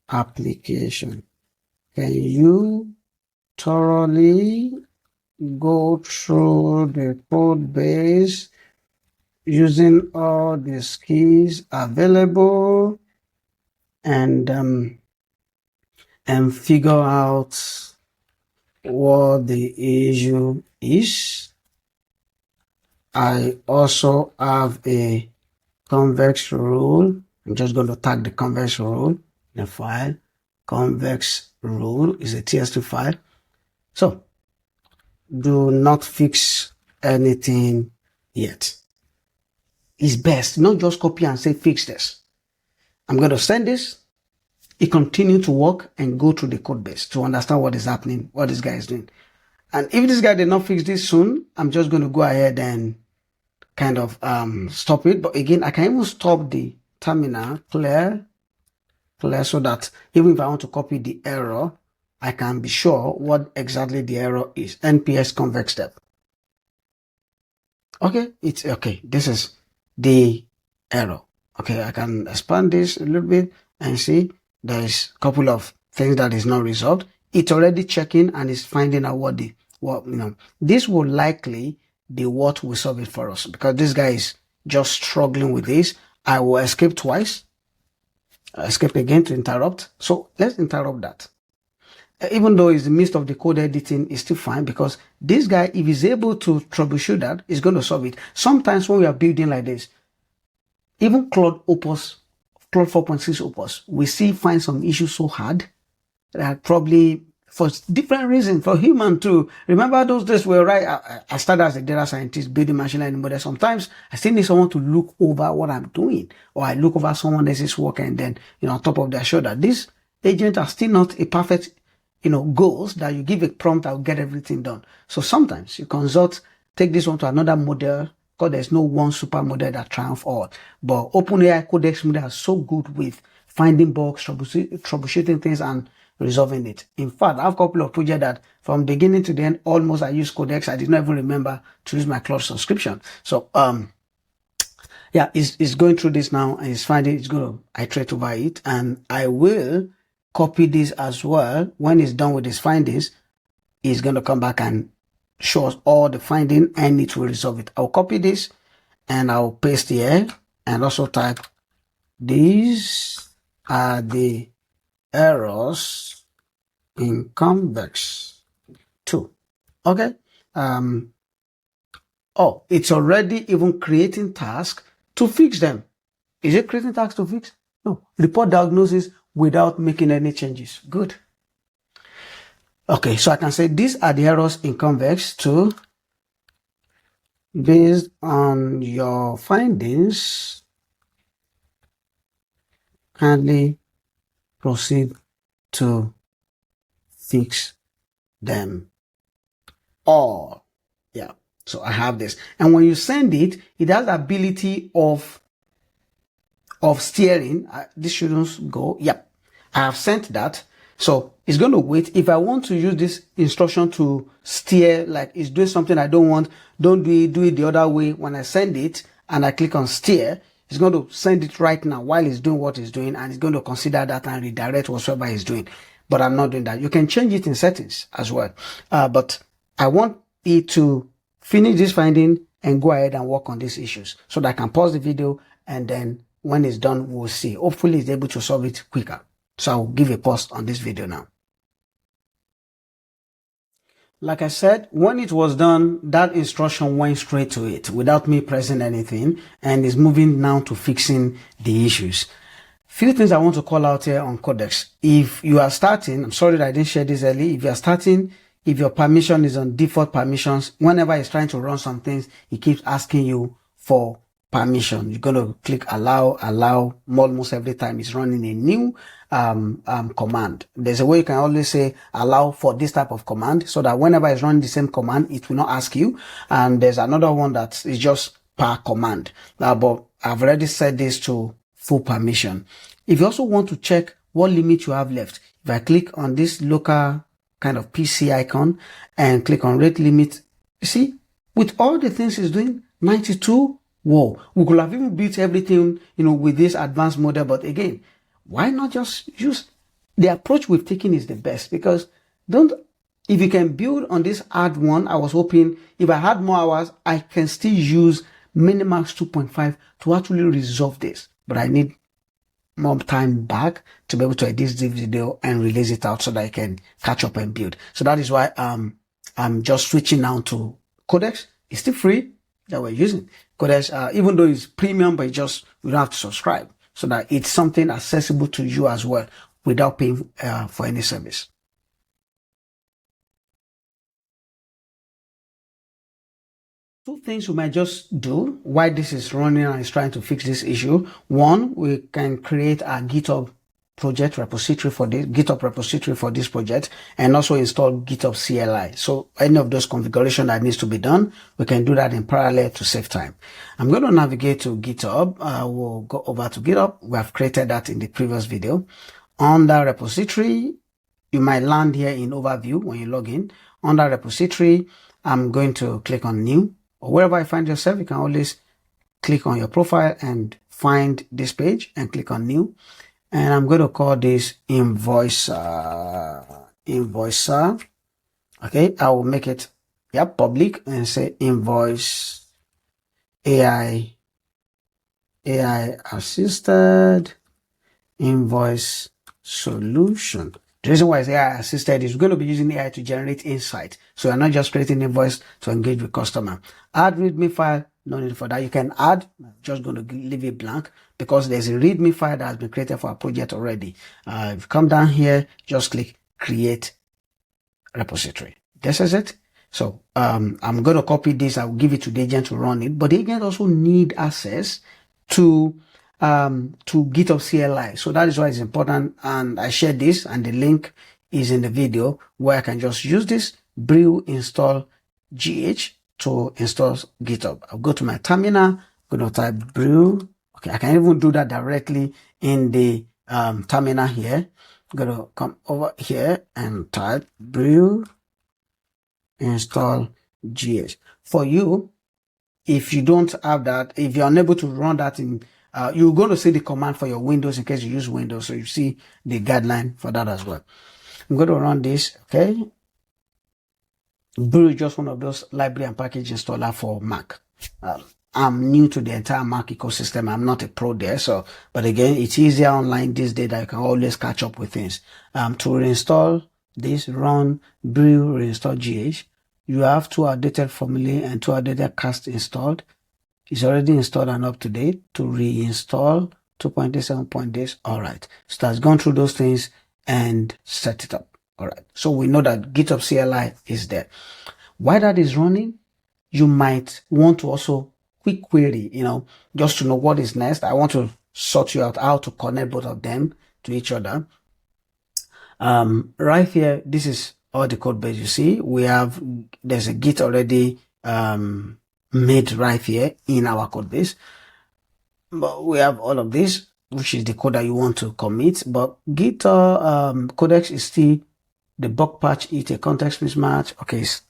application. Can you thoroughly go through the code base using all the skills available and figure out what the issue is? I also have a Convex rule. I'm just going to tag the Convex rule in the file. Convex rule is a TS2 file. So do not fix anything yet. It's best not just copy and say fix this. I'm going to send this. It continue to work and go through the code base to understand what is happening, what this guy is doing. And if this guy did not fix this soon, I'm just going to go ahead and kind of stop it. But again, I can even stop the terminal clear, so that even if I want to copy the error, I can be sure what exactly the error is. NPS Convex step. Okay, it's okay. This is the error. Okay, I can expand this a little bit and see there's a couple of things that is not resolved. It's already checking and is finding out what this will likely be what will solve it for us, because this guy is just struggling with this. I will escape twice, escape again to interrupt. So let's interrupt that. Even though it's the midst of the code editing, is still fine, because this guy, if he's able to troubleshoot that, is going to solve it. Sometimes when we are building like this, even Claude 4.6 Opus, we find some issues so hard that probably for different reasons, for human too. Remember those days where I started as a data scientist building machine learning models. Sometimes I still need someone to look over what I'm doing, or I look over someone else's work and then, on top of their shoulder. These agents are still not a perfect, goals that you give a prompt that will get everything done. So sometimes you take this one to another model, because there's no one super model that triumphs all. But OpenAI Codex model are so good with finding bugs, troubleshooting things, and resolving it. In fact, I have a couple of projects that from beginning to the end, almost I use Codex. I did not even remember to use my Claude subscription. So, yeah, it's going through this now and it's finding, it's going to iterate over it. And I will copy this as well. When it's done with its findings, it's going to come back and show us all the finding and it will resolve it. I'll copy this and I'll paste here and also type, these are the errors in Convex 2. Okay. Oh, it's already even creating tasks to fix them. Is it creating tasks to fix? No. Report diagnosis without making any changes. Good. Okay, so I can say these are the errors in Convex 2. Based on your findings, kindly proceed to fix them all. Yeah, so I have this. And when you send it, it has the ability of steering. This shouldn't go. Yep, I have sent that. So it's going to wait. If I want to use this instruction to steer, like it's doing something I don't want, don't do it the other way. When I send it and I click on steer, it's going to send it right now while it's doing what it's doing, and it's going to consider that and redirect whatsoever it's doing. but I'm not doing that. You can change it in settings as well. But I want it to finish this finding and go ahead and work on these issues so that I can pause the video, and then when it's done, we'll see. Hopefully it's able to solve it quicker. So I'll give a pause on this video now. Like I said, when it was done, that instruction went straight to it without me pressing anything, and is moving now to fixing the issues. Few things I want to call out here on Codex. If you are starting, I'm sorry that I didn't share this early. If you are starting, if your permission is on default permissions, whenever it's trying to run some things, it keeps asking you for permission. You're going to click allow almost every time it's running a new command. There's a way you can always say allow for this type of command, so that whenever it's running the same command, it will not ask you. And there's another one that is just per command. But I've already set this to full permission. If you also want to check what limit you have left, if I click on this local kind of PC icon and click on rate limit, you see, with all the things it's doing, 92. Whoa, we could have even built everything, with this advanced model. But again, why not just use the approach we've taken is the best? Because if you can build on this add one, I was hoping if I had more hours, I can still use Minimax 2.5 to actually resolve this. But I need more time back to be able to edit this video and release it out so that I can catch up and build. So that is why I'm just switching now to Codex. It's still free that we're using. Codex, even though it's premium, but we don't have to subscribe, so that it's something accessible to you as well without paying for any service. Two things we might just do while this is running and is trying to fix this issue. One, we can create a GitHub repository for this project, and also install GitHub CLI. So any of those configuration that needs to be done, we can do that in parallel to save time. I'm going to navigate to GitHub. We'll go over to GitHub. We have created that in the previous video. Under repository, you might land here in overview when you log in. Under repository, I'm going to click on new, or wherever you find yourself, you can always click on your profile and find this page and click on new. And I'm going to call this invoicer. Okay, I will make it public and say invoice AI assisted invoice solution. The reason why it's AI assisted is we're going to be using AI to generate insight. So you're not just creating invoice to engage with customer. Add README file. No need for that. You can add, I'm just going to leave it blank because there's a README file that has been created for our project already. If you come down here, just click create repository. This is it. So I'm going to copy this. I will give it to the agent to run it, but the agent also need access to GitHub CLI. So that is why it's important. And I shared this, and the link is in the video where I can just use this brew install GH to install GitHub. I'll go to my terminal, I'm going to type brew. Okay, I can even do that directly in the terminal here. I'm going to come over here and type brew install GH. For you, if you don't have that, if you're unable to run that in, you're going to see the command for your Windows in case you use Windows. So you see the guideline for that as well. I'm going to run this. Okay. Brew is just one of those library and package installer for Mac. I'm new to the entire Mac ecosystem. I'm not a pro there. So, but again, it's easier online these days that you can always catch up with things. To reinstall this, run brew reinstall GH. You have two outdated formulae and two outdated cast installed. It's already installed and up to date. To reinstall 2.87.this. All right. So that's gone through those things and set it up. All right. So we know that GitHub CLI is there. While that is running, you might want to also quick query, just to know what is next. I want to sort you out how to connect both of them to each other. Right here, this is all the code base you see. There's a Git already made right here in our code base. But we have all of this, which is the code that you want to commit. But Git Codex is still the bug patch, it's a context mismatch. Okay, it's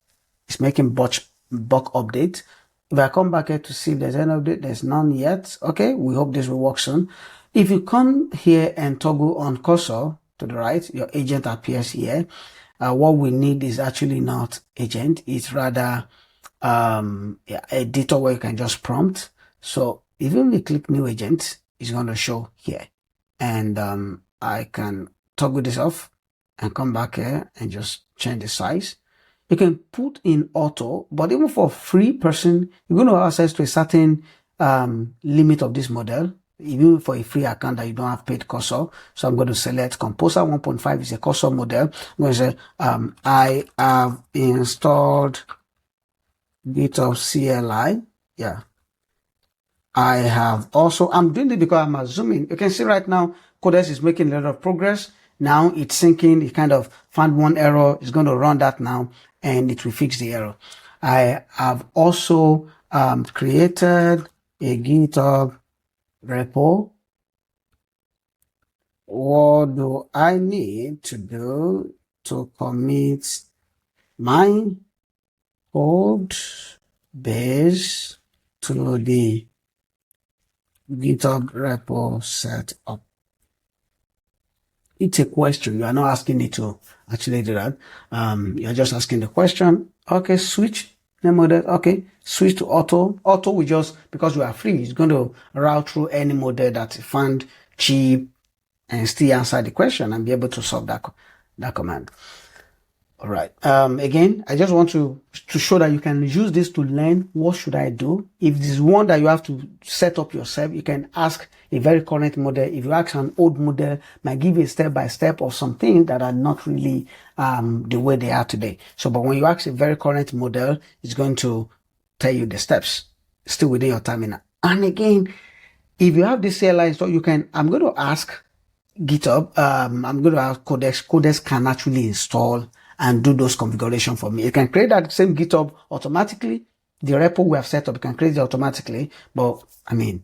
making bug update. If I come back here to see if there's any update, there's none yet. Okay, we hope this will work soon. If you come here and toggle on cursor to the right, your agent appears here. What we need is actually not agent, it's rather editor where you can just prompt. So even if we click new agent, it's going to show here. And I can toggle this off and come back here and just change the size. You can put in auto, but even for a free person, you're going to have access to a certain limit of this model, even for a free account that you don't have paid cursor. So I'm going to select Composer 1.5 is a cursor model. I'm going to say, I have installed GitHub CLI. Yeah. I have also, I'm doing it because I'm assuming, you can see right now, Codex is making a lot of progress. Now it's syncing, it kind of found one error, it's going to run that now, and it will fix the error. I have also created a GitHub repo. What do I need to do to commit my code base to the GitHub repo setup? It's a question. You are not asking it to actually do that. You're just asking the question. Okay, switch name model. Okay, switch to auto. Auto will just, because you are free, it's going to route through any model that you find cheap and still answer the question and be able to solve that command. All right. Again, I just want to show that you can use this to learn what should I do. If this is one that you have to set up yourself, you can ask a very current model. If you ask an old model, might give you a step-by-step of some things that are not really the way they are today. So, but when you ask a very current model, it's going to tell you the steps still within your terminal. And again, if you have this CLI installed, you can, I'm going to ask GitHub, I'm going to ask Codex. Codex can actually install and do those configuration for me. You can create that same GitHub automatically. The repo we have set up, you can create it automatically. But I mean,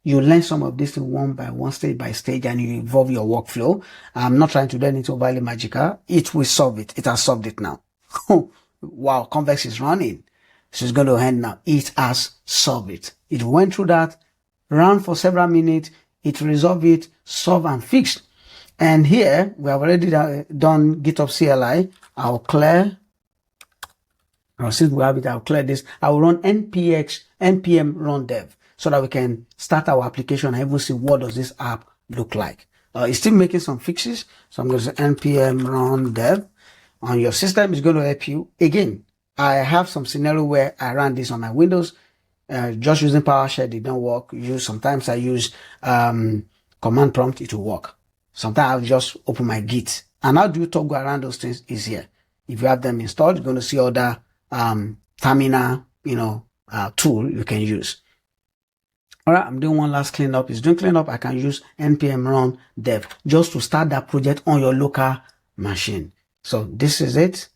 you learn some of this one by one, stage by stage, and you evolve your workflow. I'm not trying to learn it overly magical. It will solve it. It has solved it now. Wow, Convex is running. So it's going to end now. It has solved it. It went through that, ran for several minutes. It resolved it, solved and fixed. And here we have already done GitHub CLI. I'll clear, or since we have it, I'll clear this. I will run npm run dev so that we can start our application and even see what does this app look like. It's still making some fixes. So I'm going to say npm run dev on your system. Is going to help you. Again, I have some scenario where I ran this on my Windows, just using PowerShell, it don't work. Sometimes I use command prompt, it will work. Sometimes I'll just open my Git. And how do you toggle around those things is here. If you have them installed, you're going to see other terminal, tool you can use. All right, I'm doing one last cleanup. It's doing cleanup. I can use npm run dev just to start that project on your local machine. So this is it.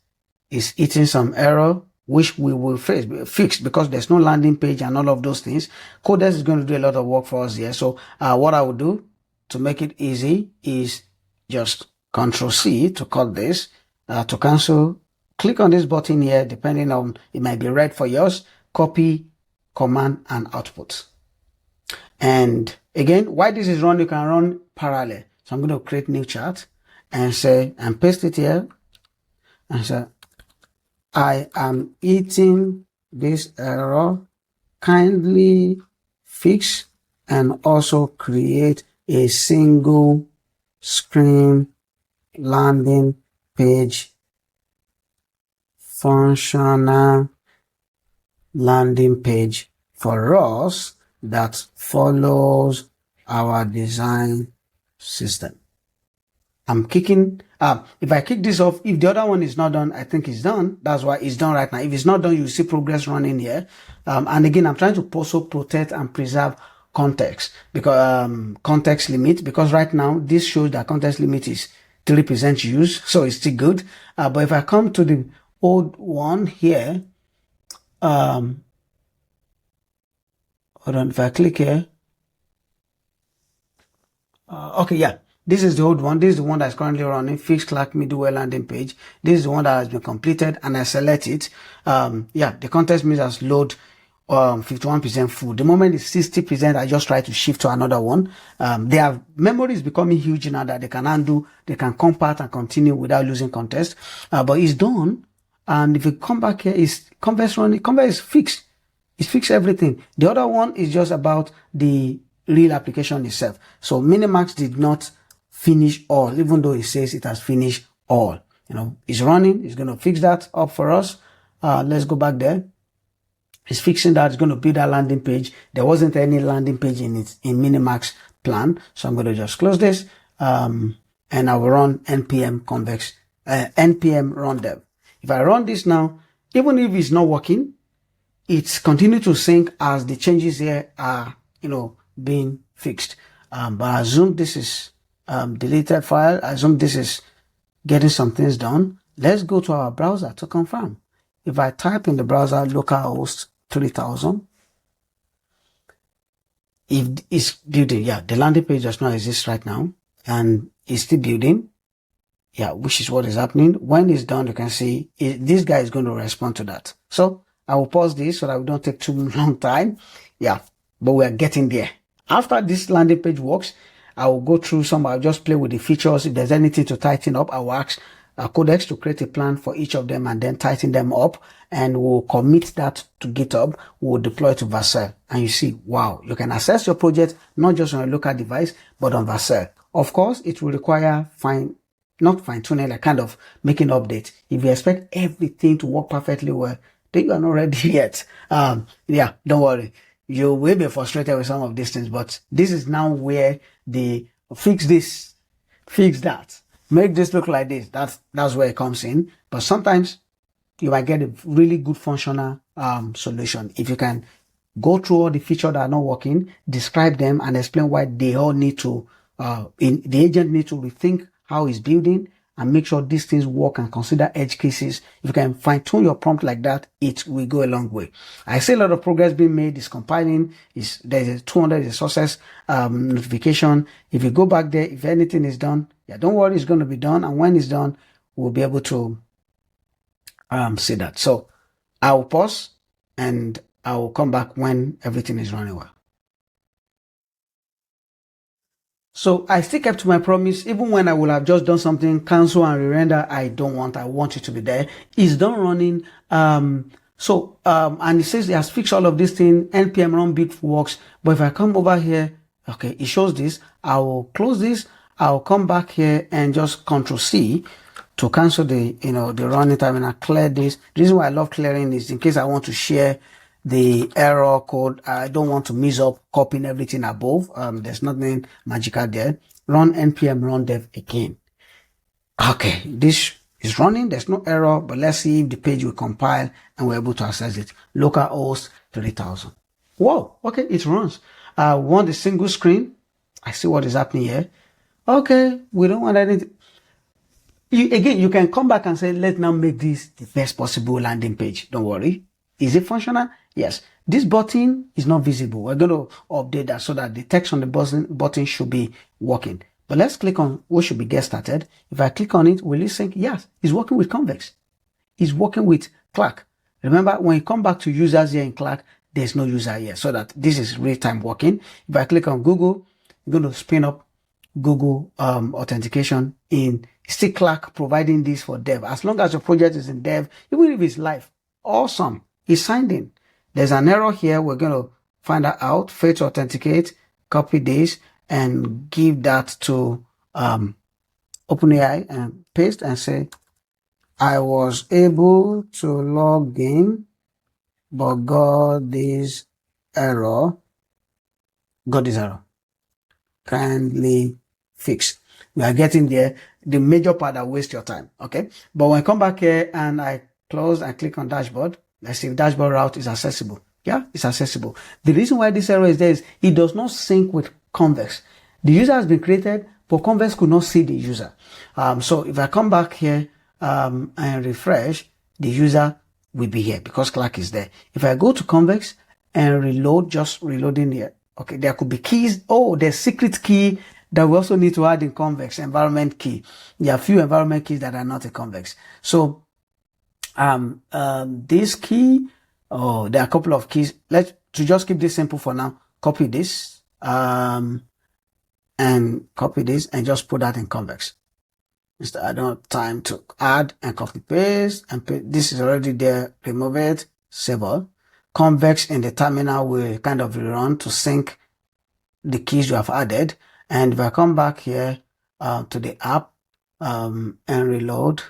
It's eating some error, which we will fix because there's no landing page and all of those things. Codex is going to do a lot of work for us here. So what I will do to make it easy is just Control-C to cut this, to cancel. Click on this button here, depending on, it might be red for yours. Copy, command, and output. And again, while this is run, you can run parallel. So I'm going to create new chart and say, and paste it here. And say, I am eating this error. Kindly fix and also create a single screen landing page, functional landing page for us that follows our design system. I'm kicking, if I kick this off, if the other one is not done, I think it's done. That's why it's done right now. If it's not done, you see progress running here. And again, I'm trying to also protect and preserve context, because context limit, because right now this shows that context limit is 3% used, so it's still good. But if I come to the old one here, hold on, if I click here, okay, yeah, this is the old one. This is the one that's currently running, fix Clerk middleware landing page. This is the one that has been completed, and I select it. Yeah, the context means has load 51% full. The moment it's 60%, I just try to shift to another one. Their memory is becoming huge now that they can undo, they can compact and continue without losing context. But it's done. And if you come back here, is Convex running? Convex is fixed. It's fixed everything. The other one is just about the real application itself. So Minimax did not finish all, even though it says it has finished all. You know, it's running. It's going to fix that up for us. Let's go back there. It's fixing that. It's going to build a landing page. There wasn't any landing page in it in Minimax plan. So I'm going to just close this. And I will run npm convex, npm run dev. If I run this now, even if it's not working, it's continue to sync as the changes here are, you know, being fixed. But I assume this is deleted file. I assume this is getting some things done. Let's go to our browser to confirm. If I type in the browser localhost 3000, if it's building, yeah, the landing page does not exist right now, and it's still building. Yeah, which is what is happening. When it's done, you can see this guy is going to respond to that. So I will pause this so that we don't take too long time. Yeah, but we're getting there. After this landing page works, I will go through some. I'll just play with the features. If there's anything to tighten up, I will ask Codex to create a plan for each of them and then tighten them up, and we'll commit that to GitHub. We'll deploy to Vercel, and you see, wow, you can access your project not just on a local device but on Vercel. Of course, it will require not fine-tuning, like kind of making updates. If you expect everything to work perfectly well, then you are not ready yet. Yeah, don't worry. You will be frustrated with some of these things, but this is now where they fix this, fix that, make this look like this. That's where it comes in. But sometimes you might get a really good functional solution. If you can go through all the features that are not working, describe them and explain why they all need to, the agent needs to rethink how it's building and make sure these things work and consider edge cases. If you can fine tune your prompt like that, it will go a long way. I see a lot of progress being made. It's compiling. There's a 200 success notification. If you go back there, if anything is done, yeah, don't worry, it's going to be done. And when it's done, we'll be able to see that. So I'll pause and I will come back when everything is running well. So I still kept to my promise, even when I would have just done something, cancel and re-render. I want it to be there. It's done running. And it says it has fixed all of this thing. npm run build works. But if I come over here, okay, it shows this. I will close this. I'll come back here and just Control C to cancel the running time, and I clear this. The reason why I love clearing is in case I want to share the error code. I don't want to mess up copying everything above. There's nothing magical there. Run npm run dev again. Okay, this is running. There's no error, but let's see if the page will compile and we're able to access it. Localhost 3000. Whoa, okay, it runs. I want a single screen. I see what is happening here. Okay, we don't want anything. Again, you can come back and say, let's now make this the best possible landing page. Don't worry. Is it functional? Yes. This button is not visible. We're going to update that so that the text on the button should be working. But let's click on what should be get started. If I click on it, will it sync? Yes. It's working with Convex. It's working with Clerk. Remember, when you come back to users here in Clerk, there's no user here, so that this is real-time working. If I click on Google, I'm going to spin up Google authentication in still Clerk providing this for dev. As long as your project is in dev, even if it's live, awesome. It's signed in. There's an error here. We're going to find that out. Fail to authenticate, copy this and give that to OpenAI and paste and say, I was able to log in, but got this error. Kindly fix. We are getting there. The major part that wastes your time. Okay. But when I come back here and I close and click on dashboard, let's see if dashboard route is accessible. Yeah, it's accessible. The reason why this error is there is it does not sync with Convex. The user has been created, but Convex could not see the user. So if I come back here and refresh, the user will be here because Clerk is there. If I go to Convex and reload, just reloading here. Okay, there could be keys. Oh, there's secret key that we also need to add in Convex, environment key. There are a few environment keys that are not in Convex. So this key, Oh, there are a couple of keys. Let's just keep this simple for now. Copy this, and copy this and just put that in Convex. Instead, I don't have time to add and copy paste and paste. This is already there. Remove it, save all. Convex in the terminal will kind of run to sync the keys you have added. And if I come back here to the app and reload,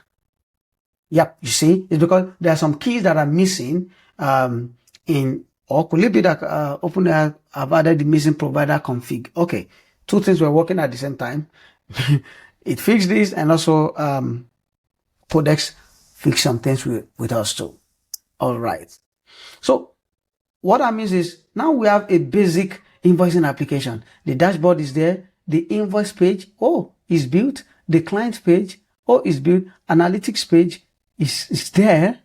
yep, you see, it's because there are some keys that are missing or could it be that I've added the missing provider config. Okay, two things were working at the same time. It fixed this, and also Codex fixed some things with us too. All right. So what that means is now we have a basic invoicing application. The dashboard is there. The invoice page, is built. The client page, is built. Analytics page is there.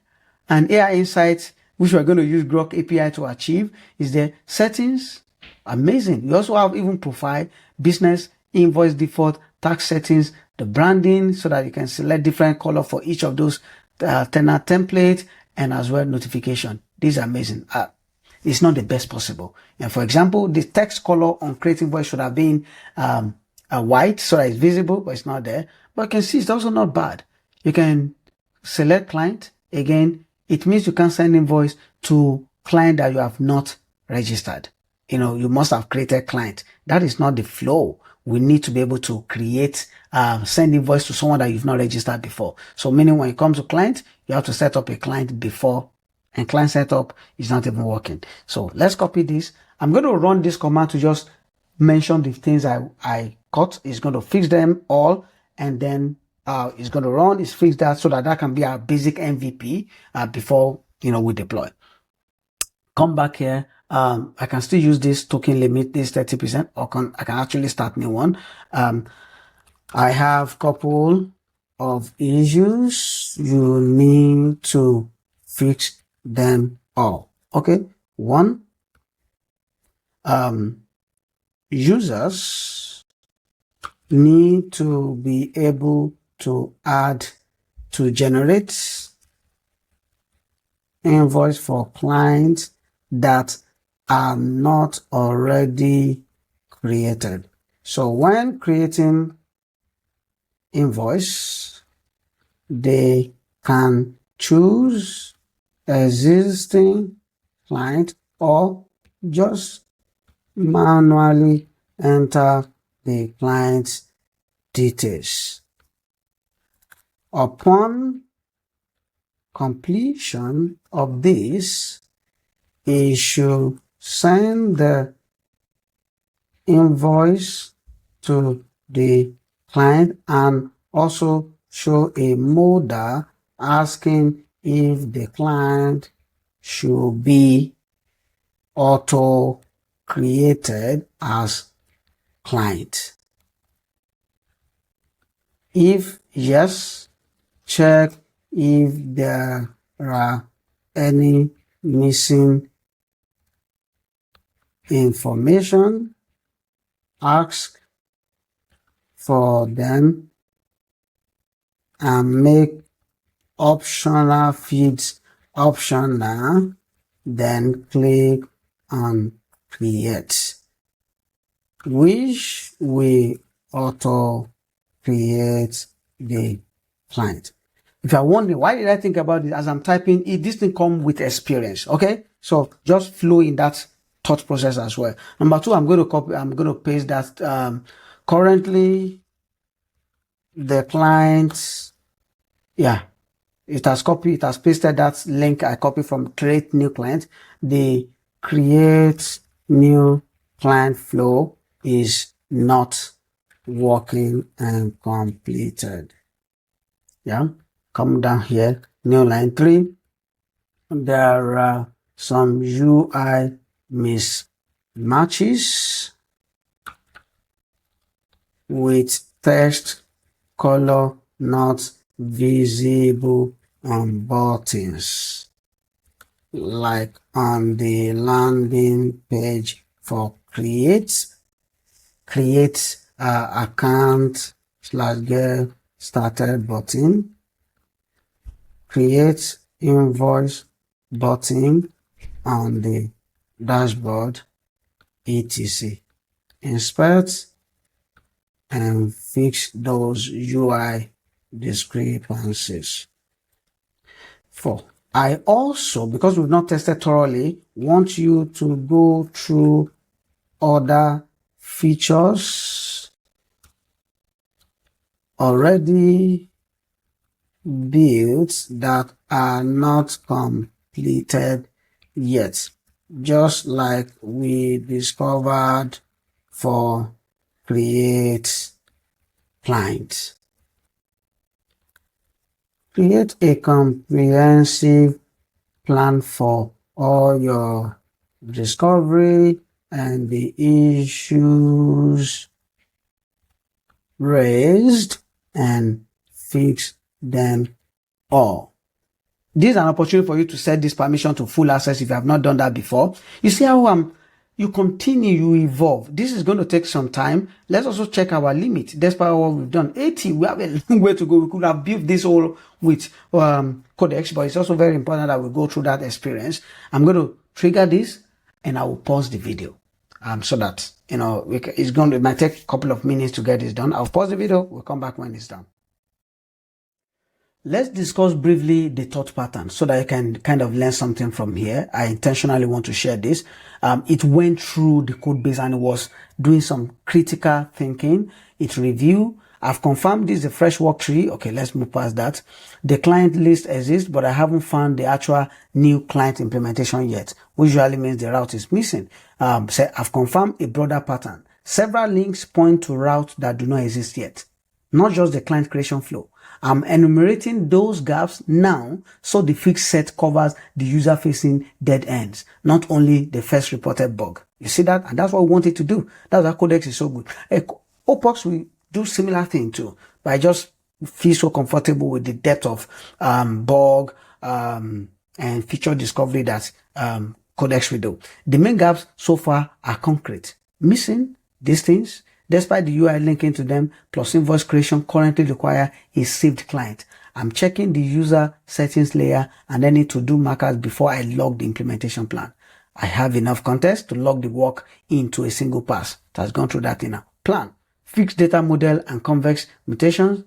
And AI Insights, which we're going to use Groq API to achieve, is there. Settings, amazing. We also have even profile, business, invoice default, tax settings, the branding, so that you can select different color for each of those tenant templates, and as well notification. This is amazing. It's not the best possible. And for example, the text color on create invoice should have been white, so that it's visible, but it's not there. But you can see it's also not bad. You can select client. Again, it means you can send invoice to client that you have not registered. You must have created client. That is not the flow. We need to be able to create, send invoice to someone that you've not registered before. So meaning when it comes to client, you have to set up a client before, and client setup is not even working. So let's copy this. I'm going to run this command to just mention the things I caught. It's going to fix them all, and then it's going to run, it's fix that, so that can be our basic MVP before we deploy. Come back here. I can still use this token limit, this 30%, or I can actually start new one. I have couple of issues. You need to fix them all. Okay. One, users need to be able to generate invoice for clients that are not already created. So when creating invoice, they can choose existing client or just manually enter the client's details. Upon completion of this, it should send the invoice to the client and also show a modal asking if the client should be auto created as client. If yes, check if there are any missing information, ask for them, and make optional fields optional, then click on create, which will auto create the client. If you're wondering, why did I think about it as I'm typing, this thing come with experience. Okay. So just flow in that thought process as well. Number two, I'm going to paste that, currently the clients, it has pasted that link I copied from create new client. The create new client flow is not working and completed. Come down here, new line 3. There are some UI mismatches with text color not visible on buttons, like on the landing page for create account / get started button, create invoice button, on the dashboard, etc. Inspect and fix those UI discrepancies. 4. I also, because we've not tested thoroughly, want you to go through other features already built that are not completed yet, just like we discovered for create client. Create a comprehensive plan for all your discovery and the issues raised and fix them all. This is an opportunity for you to set this permission to full access if you have not done that before. You see how you continue, you evolve. This is going to take some time. Let's also check our limit. Despite what we've done, 80, we have a long way to go. We could have built this all with Codex, but it's also very important that we go through that experience. I'm going to trigger this and I will pause the video so that, you know, it might take a couple of minutes to get this done. I'll pause the video. We'll come back when it's done. Let's discuss briefly the thought pattern so that you can kind of learn something from here. I intentionally want to share this. It went through the code base and it was doing some critical thinking. It reviewed. I've confirmed this is a fresh work tree. Okay, let's move past that. The client list exists, but I haven't found the actual new client implementation yet, which usually means the route is missing. So I've confirmed a broader pattern. Several links point to routes that do not exist yet, not just the client creation flow. I'm enumerating those gaps now so the fixed set covers the user-facing dead ends, not only the first reported bug. You see that? And that's what we wanted to do. That's why Codex is so good. Opox will do similar thing too, but I just feel so comfortable with the depth of bug and feature discovery that Codex will do. The main gaps so far are concrete. Missing these things, despite the UI linking to them, plus invoice creation currently require a saved client. I'm checking the user settings layer and then need to do markers before I log the implementation plan. I have enough context to log the work into a single pass. It has gone through that in a plan. Fixed data model and convex mutations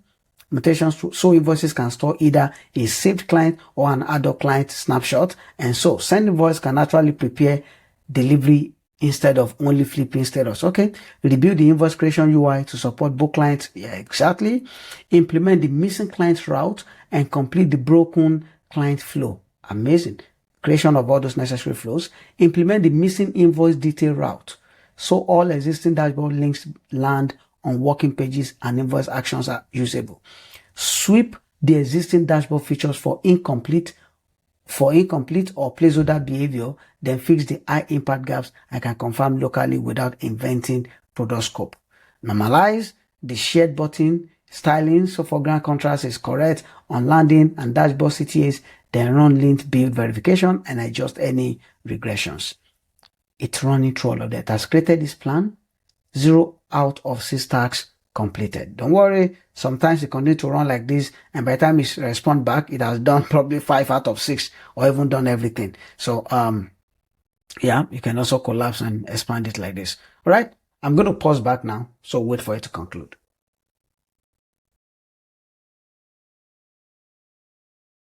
so invoices can store either a saved client or an ad hoc client snapshot, and so send invoice can actually prepare delivery instead of only flipping status. Okay, rebuild the invoice creation UI to support both clients. Yeah, exactly. Implement the missing client route and complete the broken client flow. Amazing. Creation of all those necessary flows. Implement the missing invoice detail route so all existing dashboard links land on working pages and invoice actions are usable. Sweep the existing dashboard features for incomplete or placeholder behavior, then fix the high impact gaps I can confirm locally without inventing product scope. Normalize the shared button styling so foreground contrast is correct on landing and dashboard CTAs, then run lint build verification and adjust any regressions. It's running through all of that. Has created this plan. 0 out of 6 tasks completed. Don't worry, sometimes it continue to run like this and by the time it responds back, it has done probably 5 out of 6 or even done everything. So yeah, you can also collapse and expand it like this. All right, I'm going to pause back now, so wait for it to conclude.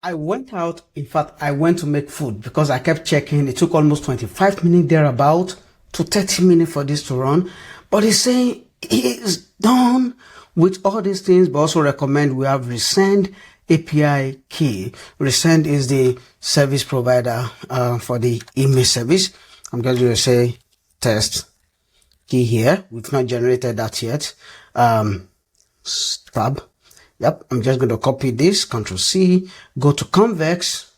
I went out, in fact, I went to make food because I kept checking. It took almost 25 minutes thereabout to 30 minutes for this to run. But it's saying it's done with all these things, but also recommend we have Resend API key. Resend is the service provider for the email service. I'm going to say test key here. We've not generated that yet. Tab. Yep, I'm just going to copy this, Control C, go to Convex.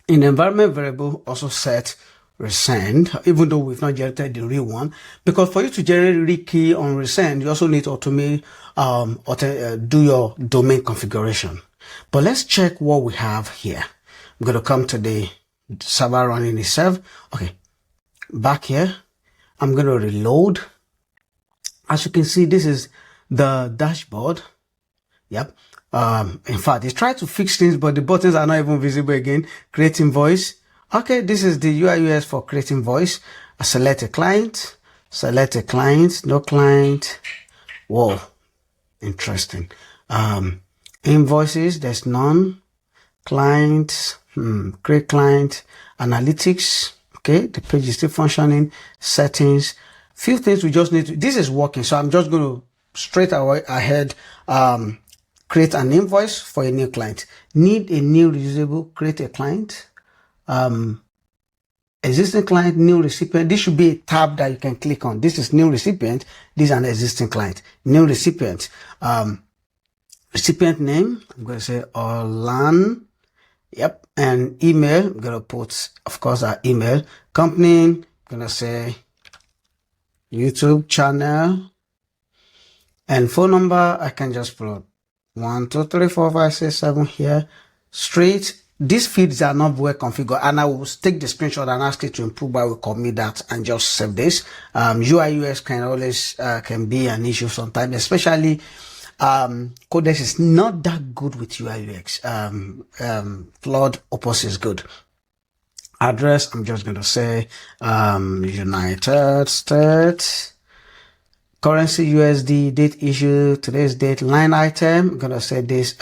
In the environment variable, also set Resend, even though we've not generated the real one, because for you to generate real key on Resend, you also need to automate, do your domain configuration. But let's check what we have here. I'm going to come to the server running itself. Okay, back here, I'm going to reload. As you can see, this is the dashboard. Yep. In fact, it's tried to fix things, but the buttons are not even visible again. Create invoice. Okay, this is the UI UX for creating voice. I select a client, no client. Whoa, interesting. Invoices, there's none. Client, create client, analytics. Okay, the page is still functioning. Settings, few things we just need to, this is working. So I'm just going to straight away ahead, create an invoice for a new client. Need a new reusable, create a client. Existing client, new recipient. This should be a tab that you can click on. This is new recipient. This is an existing client. New recipient. Recipient name, I'm going to say Orlan. Yep. And email, I'm going to put, of course, our email. Company, I'm going to say YouTube channel. And phone number, I can just put 1, 2, 3, 4, 5, 6, 7 here. Straight. These fields are not well configured, and I will take the screenshot and ask it to improve. I will commit that and just save this. UI UX can always can be an issue sometimes, especially Codex is not that good with UI UX. Claude Opus is good. Address, I'm just going to say United States. Currency USD, date issue, today's date, line item. I'm going to say this,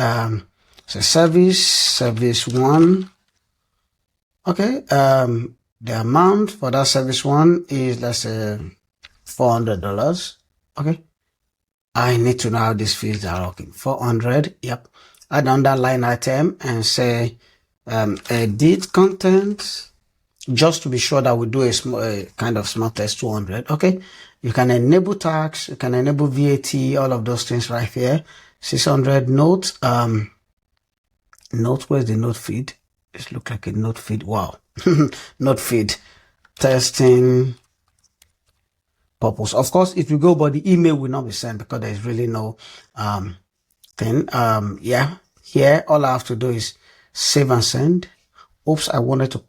so service 1. Okay. The amount for that service 1 is, let's say, $400. Okay. I need to know how these fields are working. 400. Yep. Add on that line item and say, edit content, just to be sure that we do a kind of small test. 200. Okay. You can enable tax, you can enable VAT, all of those things right here. 600 notes. Note, where's the note feed? It looks like a note feed. Wow. Note feed. Testing purpose. Of course, if you go, but the email will not be sent because there's really no thing. Yeah. Here, all I have to do is save and send. Oops, I wanted to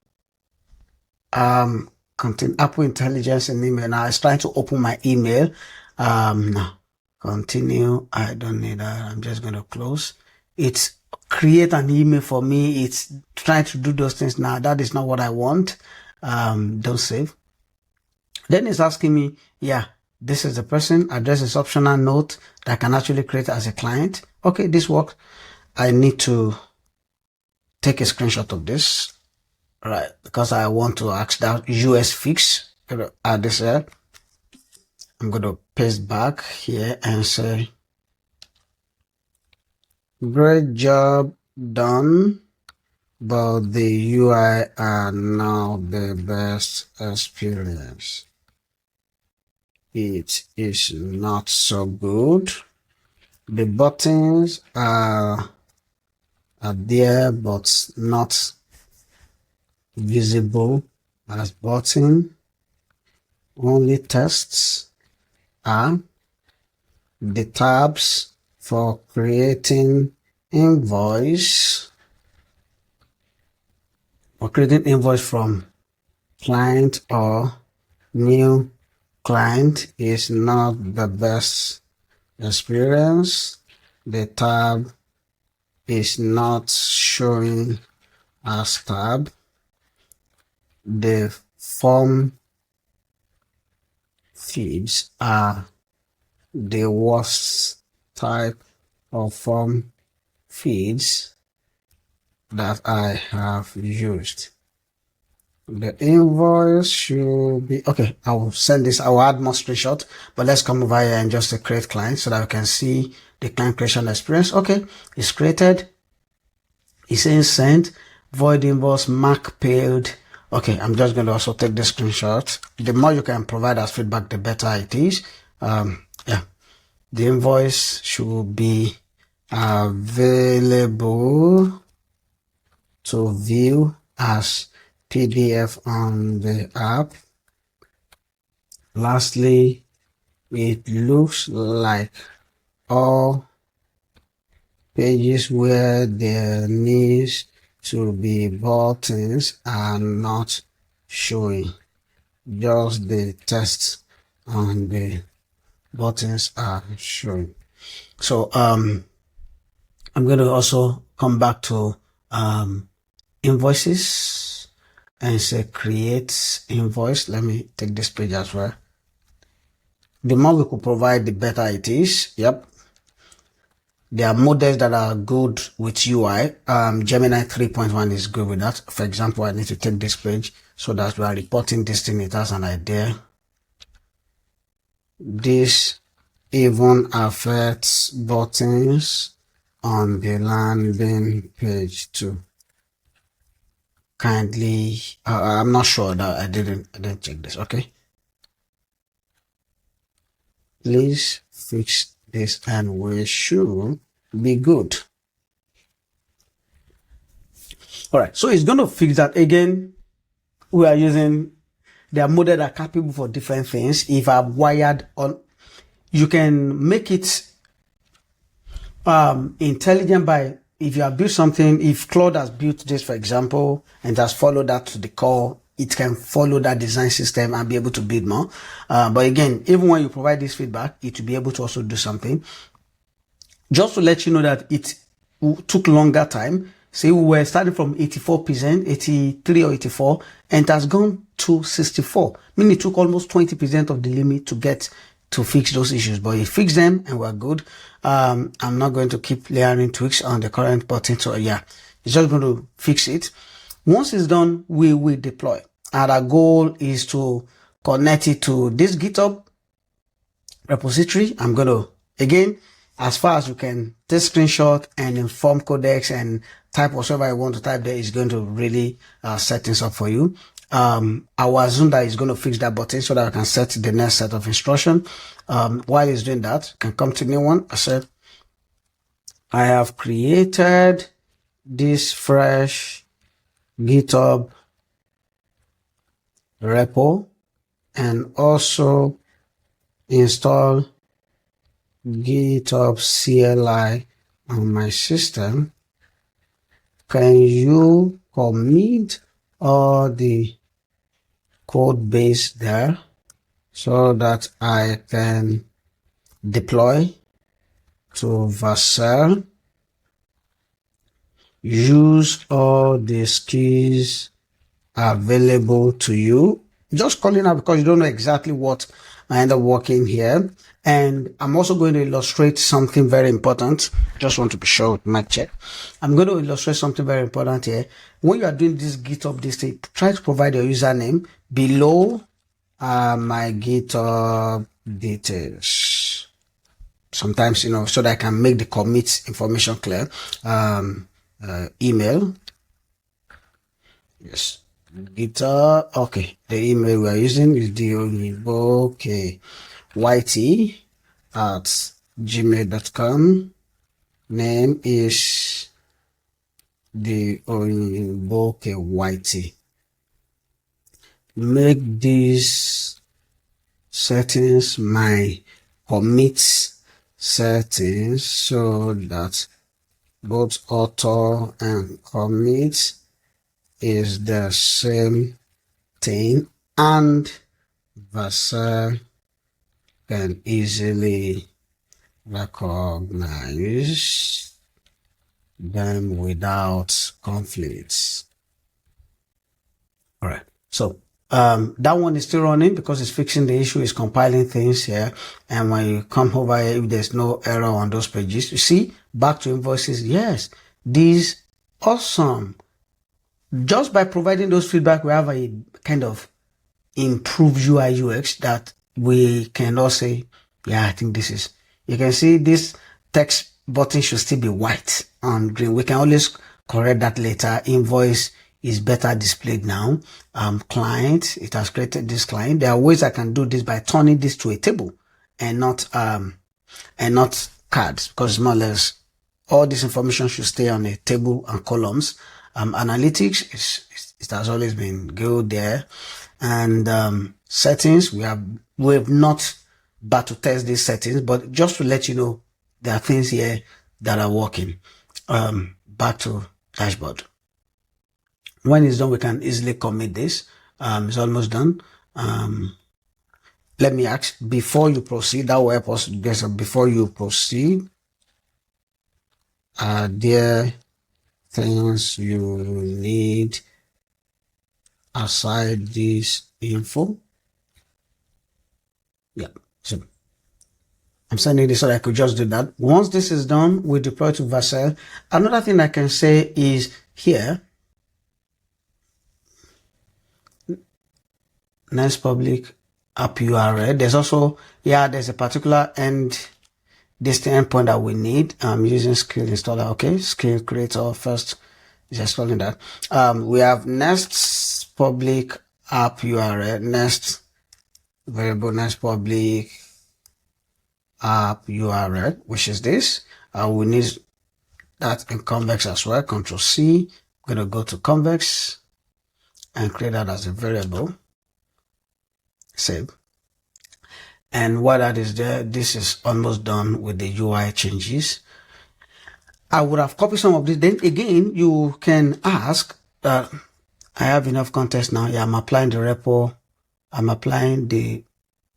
contain Apple Intelligence and email. Now it's trying to open my email. Continue. I don't need that. I'm just going to close. It's create an email for me. It's trying to do those things now. That is not what I want. Don't save. Then it's asking me, yeah, this is the person. Address is optional note that I can actually create as a client. Okay, this works. I need to take a screenshot of this. Right, because I want to ask that US fix. Add this here. I'm going to paste back here and say, great job done, but the UI are now the best experience. It is not so good. The buttons are there, but not visible as button. Only tests are the tabs for creating invoice from client or new client is not the best experience. The tab is not showing as tab. The form feeds are the worst type of form feeds that I have used. The invoice should be okay. I will send this. I will add more screenshot, but let's come over here and just create client so that we can see the client creation experience. Okay, it's created. It's saying sent, void invoice, mark paid. Okay, I'm just going to also take the screenshot. The more you can provide as feedback, the better it is. Yeah, the invoice should be available to view as PDF on the app. Lastly, it looks like all pages where there needs to be buttons are not showing. Just the text on the buttons are showing. So I'm going to also come back to invoices. and say create invoice. Let me take this page as well. The more we could provide, the better it is. Yep. There are models that are good with UI. Gemini 3.1 is good with that. For example, I need to take this page so that we are reporting this thing. It has an idea. This even affects buttons on the landing page too. Kindly, I'm not sure that I didn't check this. Okay. Please fix this and we should be good. All right, so it's going to fix that. Again, we are using their model that are capable for different things. If I've wired on, you can make it intelligent by, if you have built something, if Claude has built this, for example, and has followed that to the core, it can follow that design system and be able to build more. But again, even when you provide this feedback, it will be able to also do something. Just to let you know that it took longer time. Say we were starting from 84%, 83 or 84, and it has gone to 64. Meaning it took almost 20% of the limit to get to fix those issues, but it fixed them and we're good. I'm not going to keep layering tweaks on the current button. So yeah, it's just going to fix it. Once it's done, we will deploy. And our goal is to connect it to this GitHub repository. I'm going to, again, as far as you can, take screenshot and inform codecs and type whatever you want to type there is going to really set things up for you. I will assume that it's going to fix that button so that I can set the next set of instruction. While it's doing that, you can come to new one. I said, I have created this fresh GitHub repo and also install GitHub CLI on my system. Can you commit all the code base there so that I can deploy to Vercel? Use all the skills available to you. Just calling out because you don't know exactly what I end up working here. And I'm also going to illustrate something very important. Just want to be sure with my check. I'm going to illustrate something very important here. When you are doing this GitHub, this thing, try to provide your username below my GitHub details. Sometimes, you know, so that I can make the commit information clear. Email. Yes. GitHub. Okay. The email we are using is TheOyinbooke yt@gmail.com. Name is TheOyinbooke yt. Make these settings my commit settings so that both author and commit is the same thing, and Vercel can easily recognize them without conflicts. All right. So that one is still running because it's fixing the issue, is compiling things here. And when you come over here, if there's no error on those pages, you see back to invoices. Yes, these awesome. Just by providing those feedback, we have a kind of improved UI UX that we can all say, yeah, I think this is, you can see this text button should still be white on green. We can always correct that later. Invoice is better displayed now. Client, it has created this client. There are ways I can do this by turning this to a table and not cards, because more or less all this information should stay on a table and columns. Analytics it has always been good there. And settings, we have not battle test these settings, but just to let you know, there are things here that are working. Back to dashboard. When it's done, we can easily commit this. It's almost done. Let me ask, before you proceed, that will help us guess. Before you proceed, are there things you need aside this info. Yeah, so I'm sending this so I could just do that. Once this is done, we deploy to Vercel. Another thing I can say is here, next public app URL. There's also, there's a particular this endpoint that we need. I'm using skill installer. Okay, skill creator first is installing that. We have next public app URL, next variable, next public app URL, which is this. We need that in Convex as well. Control C. I'm going to go to Convex and create that as a variable. Save. And while that is there, this is almost done with the UI changes. I would have copied some of this. Then again, you can ask that I have enough context now. Yeah, I'm applying the repo. I'm applying the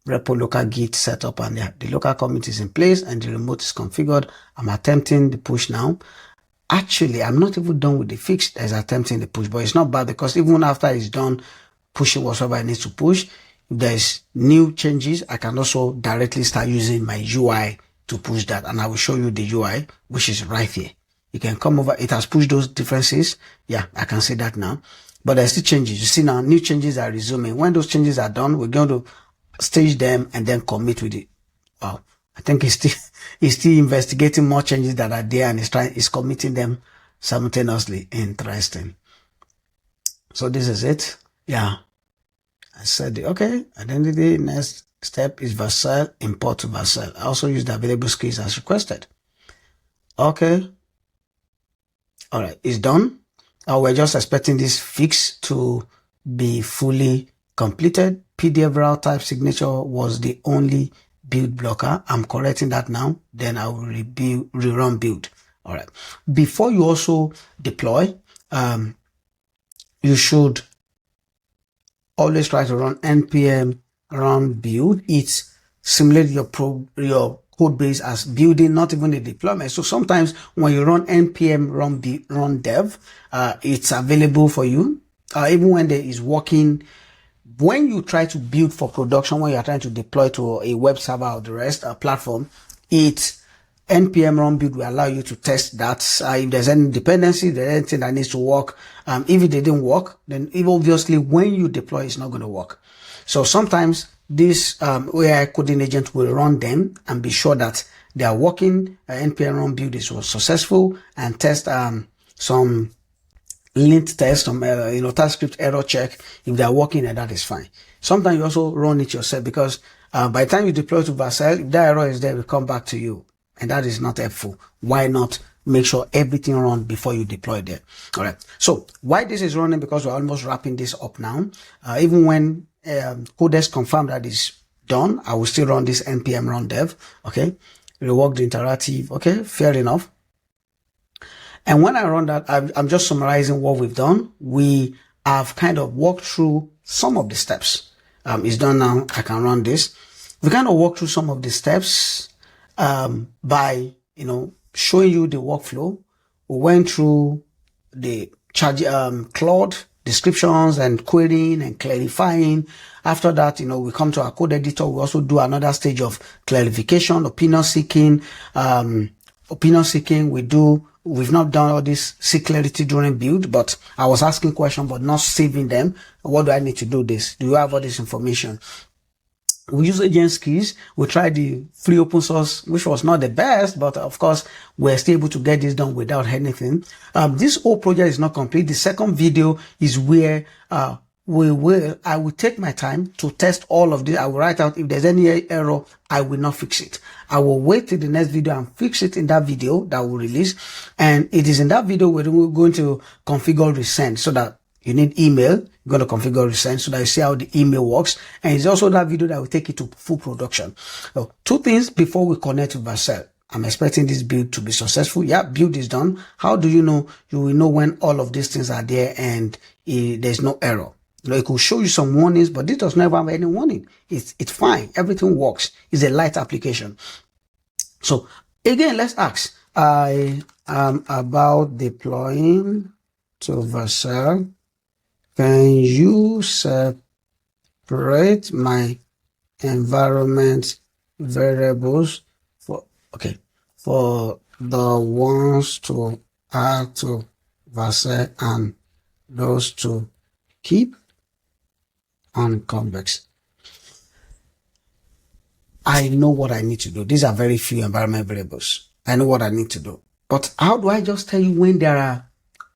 repo local git setup, and the local commit is in place and the remote is configured. I'm attempting the push now. Actually, I'm not even done with the fix as attempting the push, but it's not bad because even after it's done pushing whatever I need to push, if there's new changes, I can also directly start using my UI to push that. And I will show you the UI, which is right here. You can come over. It has pushed those differences. Yeah, I can see that now. But there's still changes. You see now, new changes are resuming. When those changes are done, we're going to stage them and then commit with it. Wow. I think he's still investigating more changes that are there and he's committing them simultaneously. Interesting. So this is it. Yeah. I said, okay, identity, next step is Vercel, import to Vercel. I also use the available skills as requested. Okay. All right, it's done. We're just expecting this fix to be fully completed. PDF route type signature was the only build blocker. I'm correcting that now. Then I will rerun build. All right. Before you also deploy, you should always try to run npm run build. It simulates your code base as building, not even the deployment. So sometimes when you run npm run dev, it's available for you. Even when there is working, when you try to build for production, when you are trying to deploy to a web server or the rest platform, npm run build will allow you to test that if there's any dependency, there's anything that needs to work. If it didn't work, then obviously when you deploy, it's not going to work. So sometimes this AI coding agent will run them and be sure that they are working. npm run build is successful and test some lint test, some TypeScript error check. If they are working, and that is fine. Sometimes you also run it yourself because by the time you deploy to Vercel, if that error is there, it will come back to you. And that is not helpful. Why not make sure everything runs before you deploy there? All right. So why this is running? Because we're almost wrapping this up now. Even when Codex confirmed that is done, I will still run this npm run dev. Okay. Rework the interactive. Okay. Fair enough. And when I run that, I'm just summarizing what we've done. We have kind of walked through some of the steps. It's done now. I can run this. We kind of walked through some of the steps by, showing you the workflow. We went through the Claude descriptions and querying and clarifying. After that, we come to our code editor. We also do another stage of clarification, opinion seeking. We've not done all this seek clarity during build, but I was asking questions, but not saving them. What do I need to do this? Do you have all this information? We use agent keys. We tried the free open source, which was not the best, but of course, we're still able to get this done without anything. This whole project is not complete. The second video is where I will take my time to test all of this. I will write out if there's any error, I will not fix it. I will wait till the next video and fix it in that video that will release. And it is in that video where we're going to configure resend so that you need email. You're going to configure resend so that you see how the email works. And it's also that video that will take it to full production. So 2 things before we connect to Vercel. I'm expecting this build to be successful. Yeah, build is done. How do you know? You will know when all of these things are there and there's no error. It could show you some warnings, but this does not have any warning. It's fine. Everything works. It's a light application. So again, let's ask. I am about deploying to Vercel. can you separate my environment variables for the ones to add to Vercel and those to keep on Convex? I know what I need to do. These are very few environment variables. I know what I need to do. But how do I just tell you when there are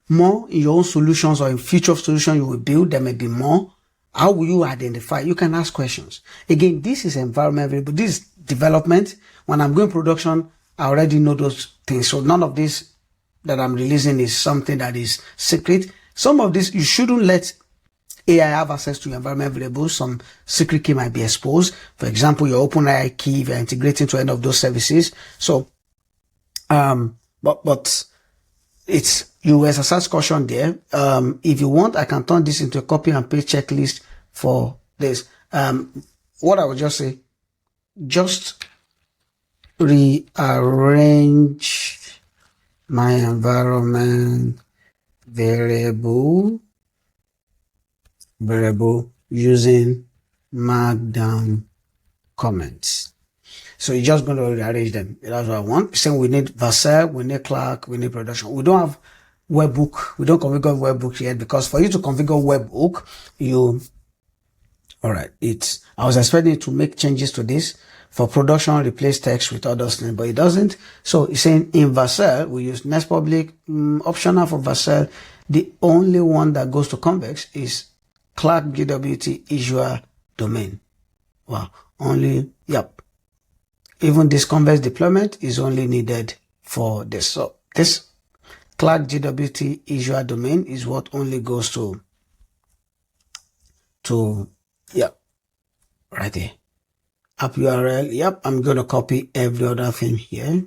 more in your own solutions or in future solutions you will build? There may be more. How will you identify? You can ask questions. Again, this is environment variable. This is development. When I'm going production, I already know those things. So none of this that I'm releasing is something that is secret. Some of this, you shouldn't let AI have access to your environment variables. Some secret key might be exposed. For example, your OpenAI key, if you're integrating to any of those services. So, but it's, you exercise caution there. If you want, I can turn this into a copy and paste checklist for this. What I would just say, just rearrange my environment variable using markdown comments. So you're just going to rearrange them. That's what I want. Saying we need Vercel, we need Clerk, we need production. We don't have webbook. We don't configure webbook yet, because for you to configure webbook, I was expecting to make changes to this. For production, replace text with other things, but it doesn't. So it's saying in Vercel, we use Next Public, optional for Vercel. The only one that goes to Convex is Clerk GWT Issuer domain. Wow. Even this Convex deployment is only needed for this. So this Clerk GWT Issuer domain is what only goes to right there. App URL. I'm going to copy every other thing here.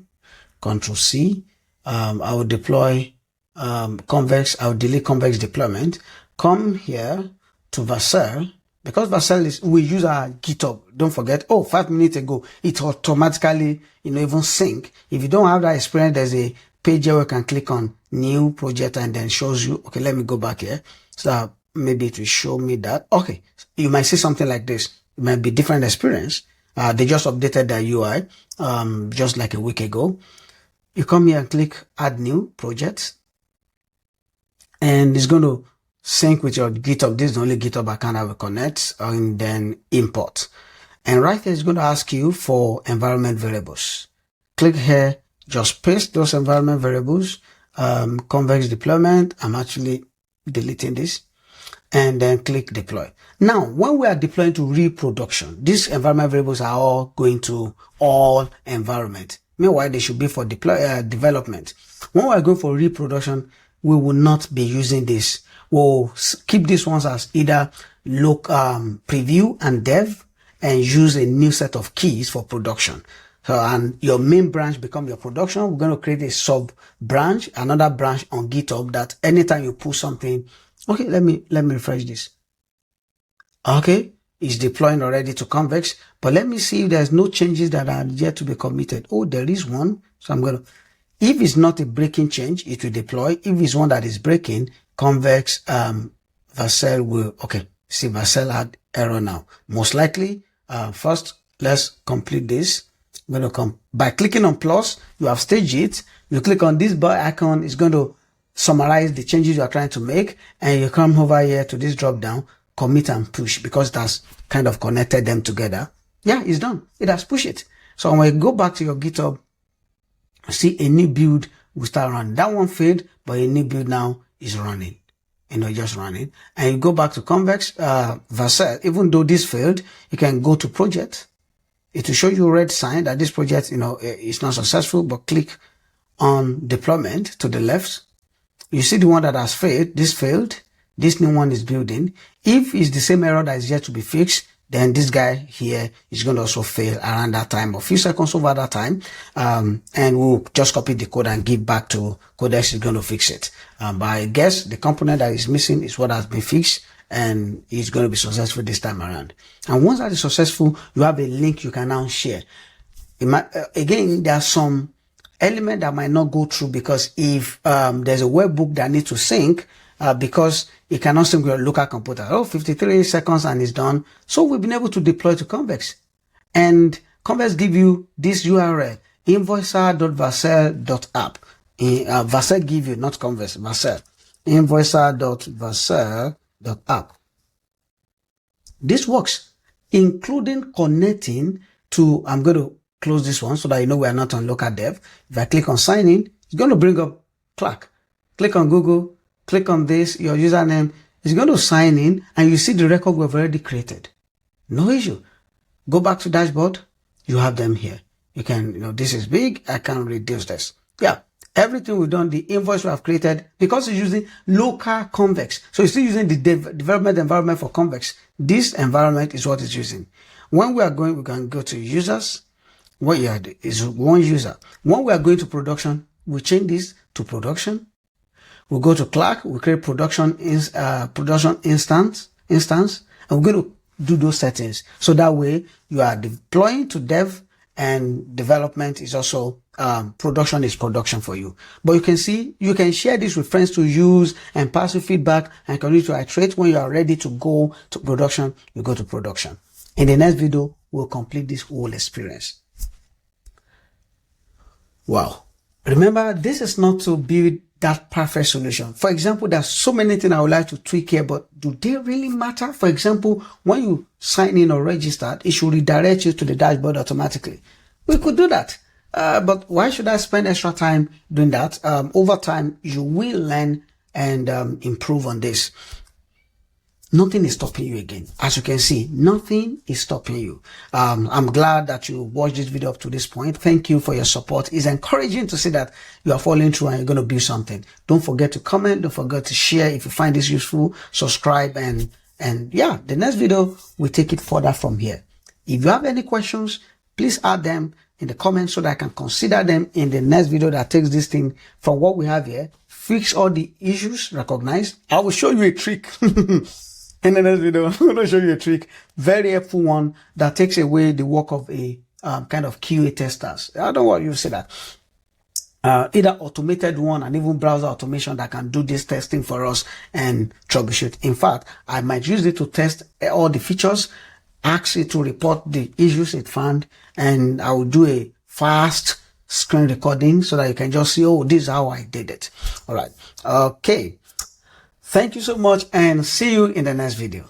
Control C. I will deploy Convex. I will delete Convex deployment. Come here to Vercel, because Vercel is, we use our GitHub. Don't forget, 5 minutes ago, it automatically, even sync. If you don't have that experience, there's a page here where you can click on new project and then shows you. Okay, let me go back here. So maybe it will show me that. Okay, you might see something like this. It might be different experience. They just updated their UI, just like a week ago. You come here and click add new project, and it's going to sync with your GitHub. This is the only GitHub account I will connect, and then import. And right here, it's going to ask you for environment variables. Click here, just paste those environment variables, Convex deployment. I'm actually deleting this, and then click deploy. Now, when we are deploying to reproduction, these environment variables are all going to all environment. Meanwhile, they should be for development. When we are going for reproduction, we will not be using this. We'll keep these ones as either preview and dev, and use a new set of keys for production. So, and your main branch become your production. We're going to create a sub branch, another branch on GitHub, that anytime you pull something. Okay, let me refresh this. Okay, it's deploying already to Convex, but let me see if there's no changes that are yet to be committed. Oh, there is one. So I'm going to, if it's not a breaking change, it will deploy. If it's one that is breaking, Convex, Vercel will, okay, see Vercel had error now. Most likely, first, let's complete this. I'm going to come by clicking on plus, you have staged it. You click on this bar icon, it's going to summarize the changes you are trying to make, and you come over here to this drop down, commit and push, because that's kind of connected them together. Yeah, it's done. It has pushed it. So when you go back to your GitHub, see a new build will start running. That one failed, but a new build now is running. Just running. And you go back to Convex, Vercel. Even though this failed, you can go to project. It will show you a red sign that this project, is not successful, but click on deployment to the left. You see the one that has failed. This failed. This new one is building. If it's the same error that is yet to be fixed, then this guy here is going to also fail around that time, a few seconds over that time. And we'll just copy the code and give back to Codex is going to fix it. But I guess the component that is missing is what has been fixed, and it's going to be successful this time around. And once that is successful, you have a link you can now share. Again, there are some element that might not go through, because if there's a webbook that needs to sync, because it cannot sync with your local computer. Oh, 53 seconds and it's done. So we've been able to deploy to Convex. And Convex give you this URL, invoicer.vercel.app. Vercel give you, not Convex, Vercel. Invoicer.vercel.app. This works, including connecting to, I'm going to close this one so that you know we are not on local dev. If I click on sign in, it's going to bring up Clerk. Click on Google, click on this, your username. It's going to sign in and you see the record we've already created. No issue. Go back to dashboard. You have them here. You can, this is big. I can reduce this. Yeah. Everything we've done, the invoice we have created, because it's using local Convex. So it's still using the development environment for Convex. This environment is what it's using. When we are going, we can go to users. What you had is one user. When we are going to production, we change this to production. We'll go to Clerk. We create production instance, and we're going to do those settings. So that way you are deploying to dev and development is also production is production for you. But you can see, you can share this with friends to use and pass you feedback and continue to iterate. When you are ready to go to production, you go to production. In the next video, we'll complete this whole experience. Wow. Remember, this is not to build that perfect solution. For example, there's so many things I would like to tweak here, but do they really matter? For example, when you sign in or register, it should redirect you to the dashboard automatically. We could do that. But why should I spend extra time doing that? Over time, you will learn and improve on this. Nothing is stopping you again. As you can see, nothing is stopping you. I'm glad that you watched this video up to this point. Thank you for your support. It's encouraging to see that you are following through and you're going to build something. Don't forget to comment. Don't forget to share if you find this useful. Subscribe and yeah, the next video will take it further from here. If you have any questions, please add them in the comments so that I can consider them in the next video that takes this thing from what we have here, fix all the issues recognized. I will show you a trick. In the next video, I'm going to show you a trick, very helpful one that takes away the work of a kind of QA testers. I don't know what you say that. Either automated one and even browser automation that can do this testing for us and troubleshoot. In fact, I might use it to test all the features, ask it to report the issues it found, and I will do a fast screen recording so that you can just see, oh, this is how I did it. All right. Okay. Thank you so much and see you in the next video.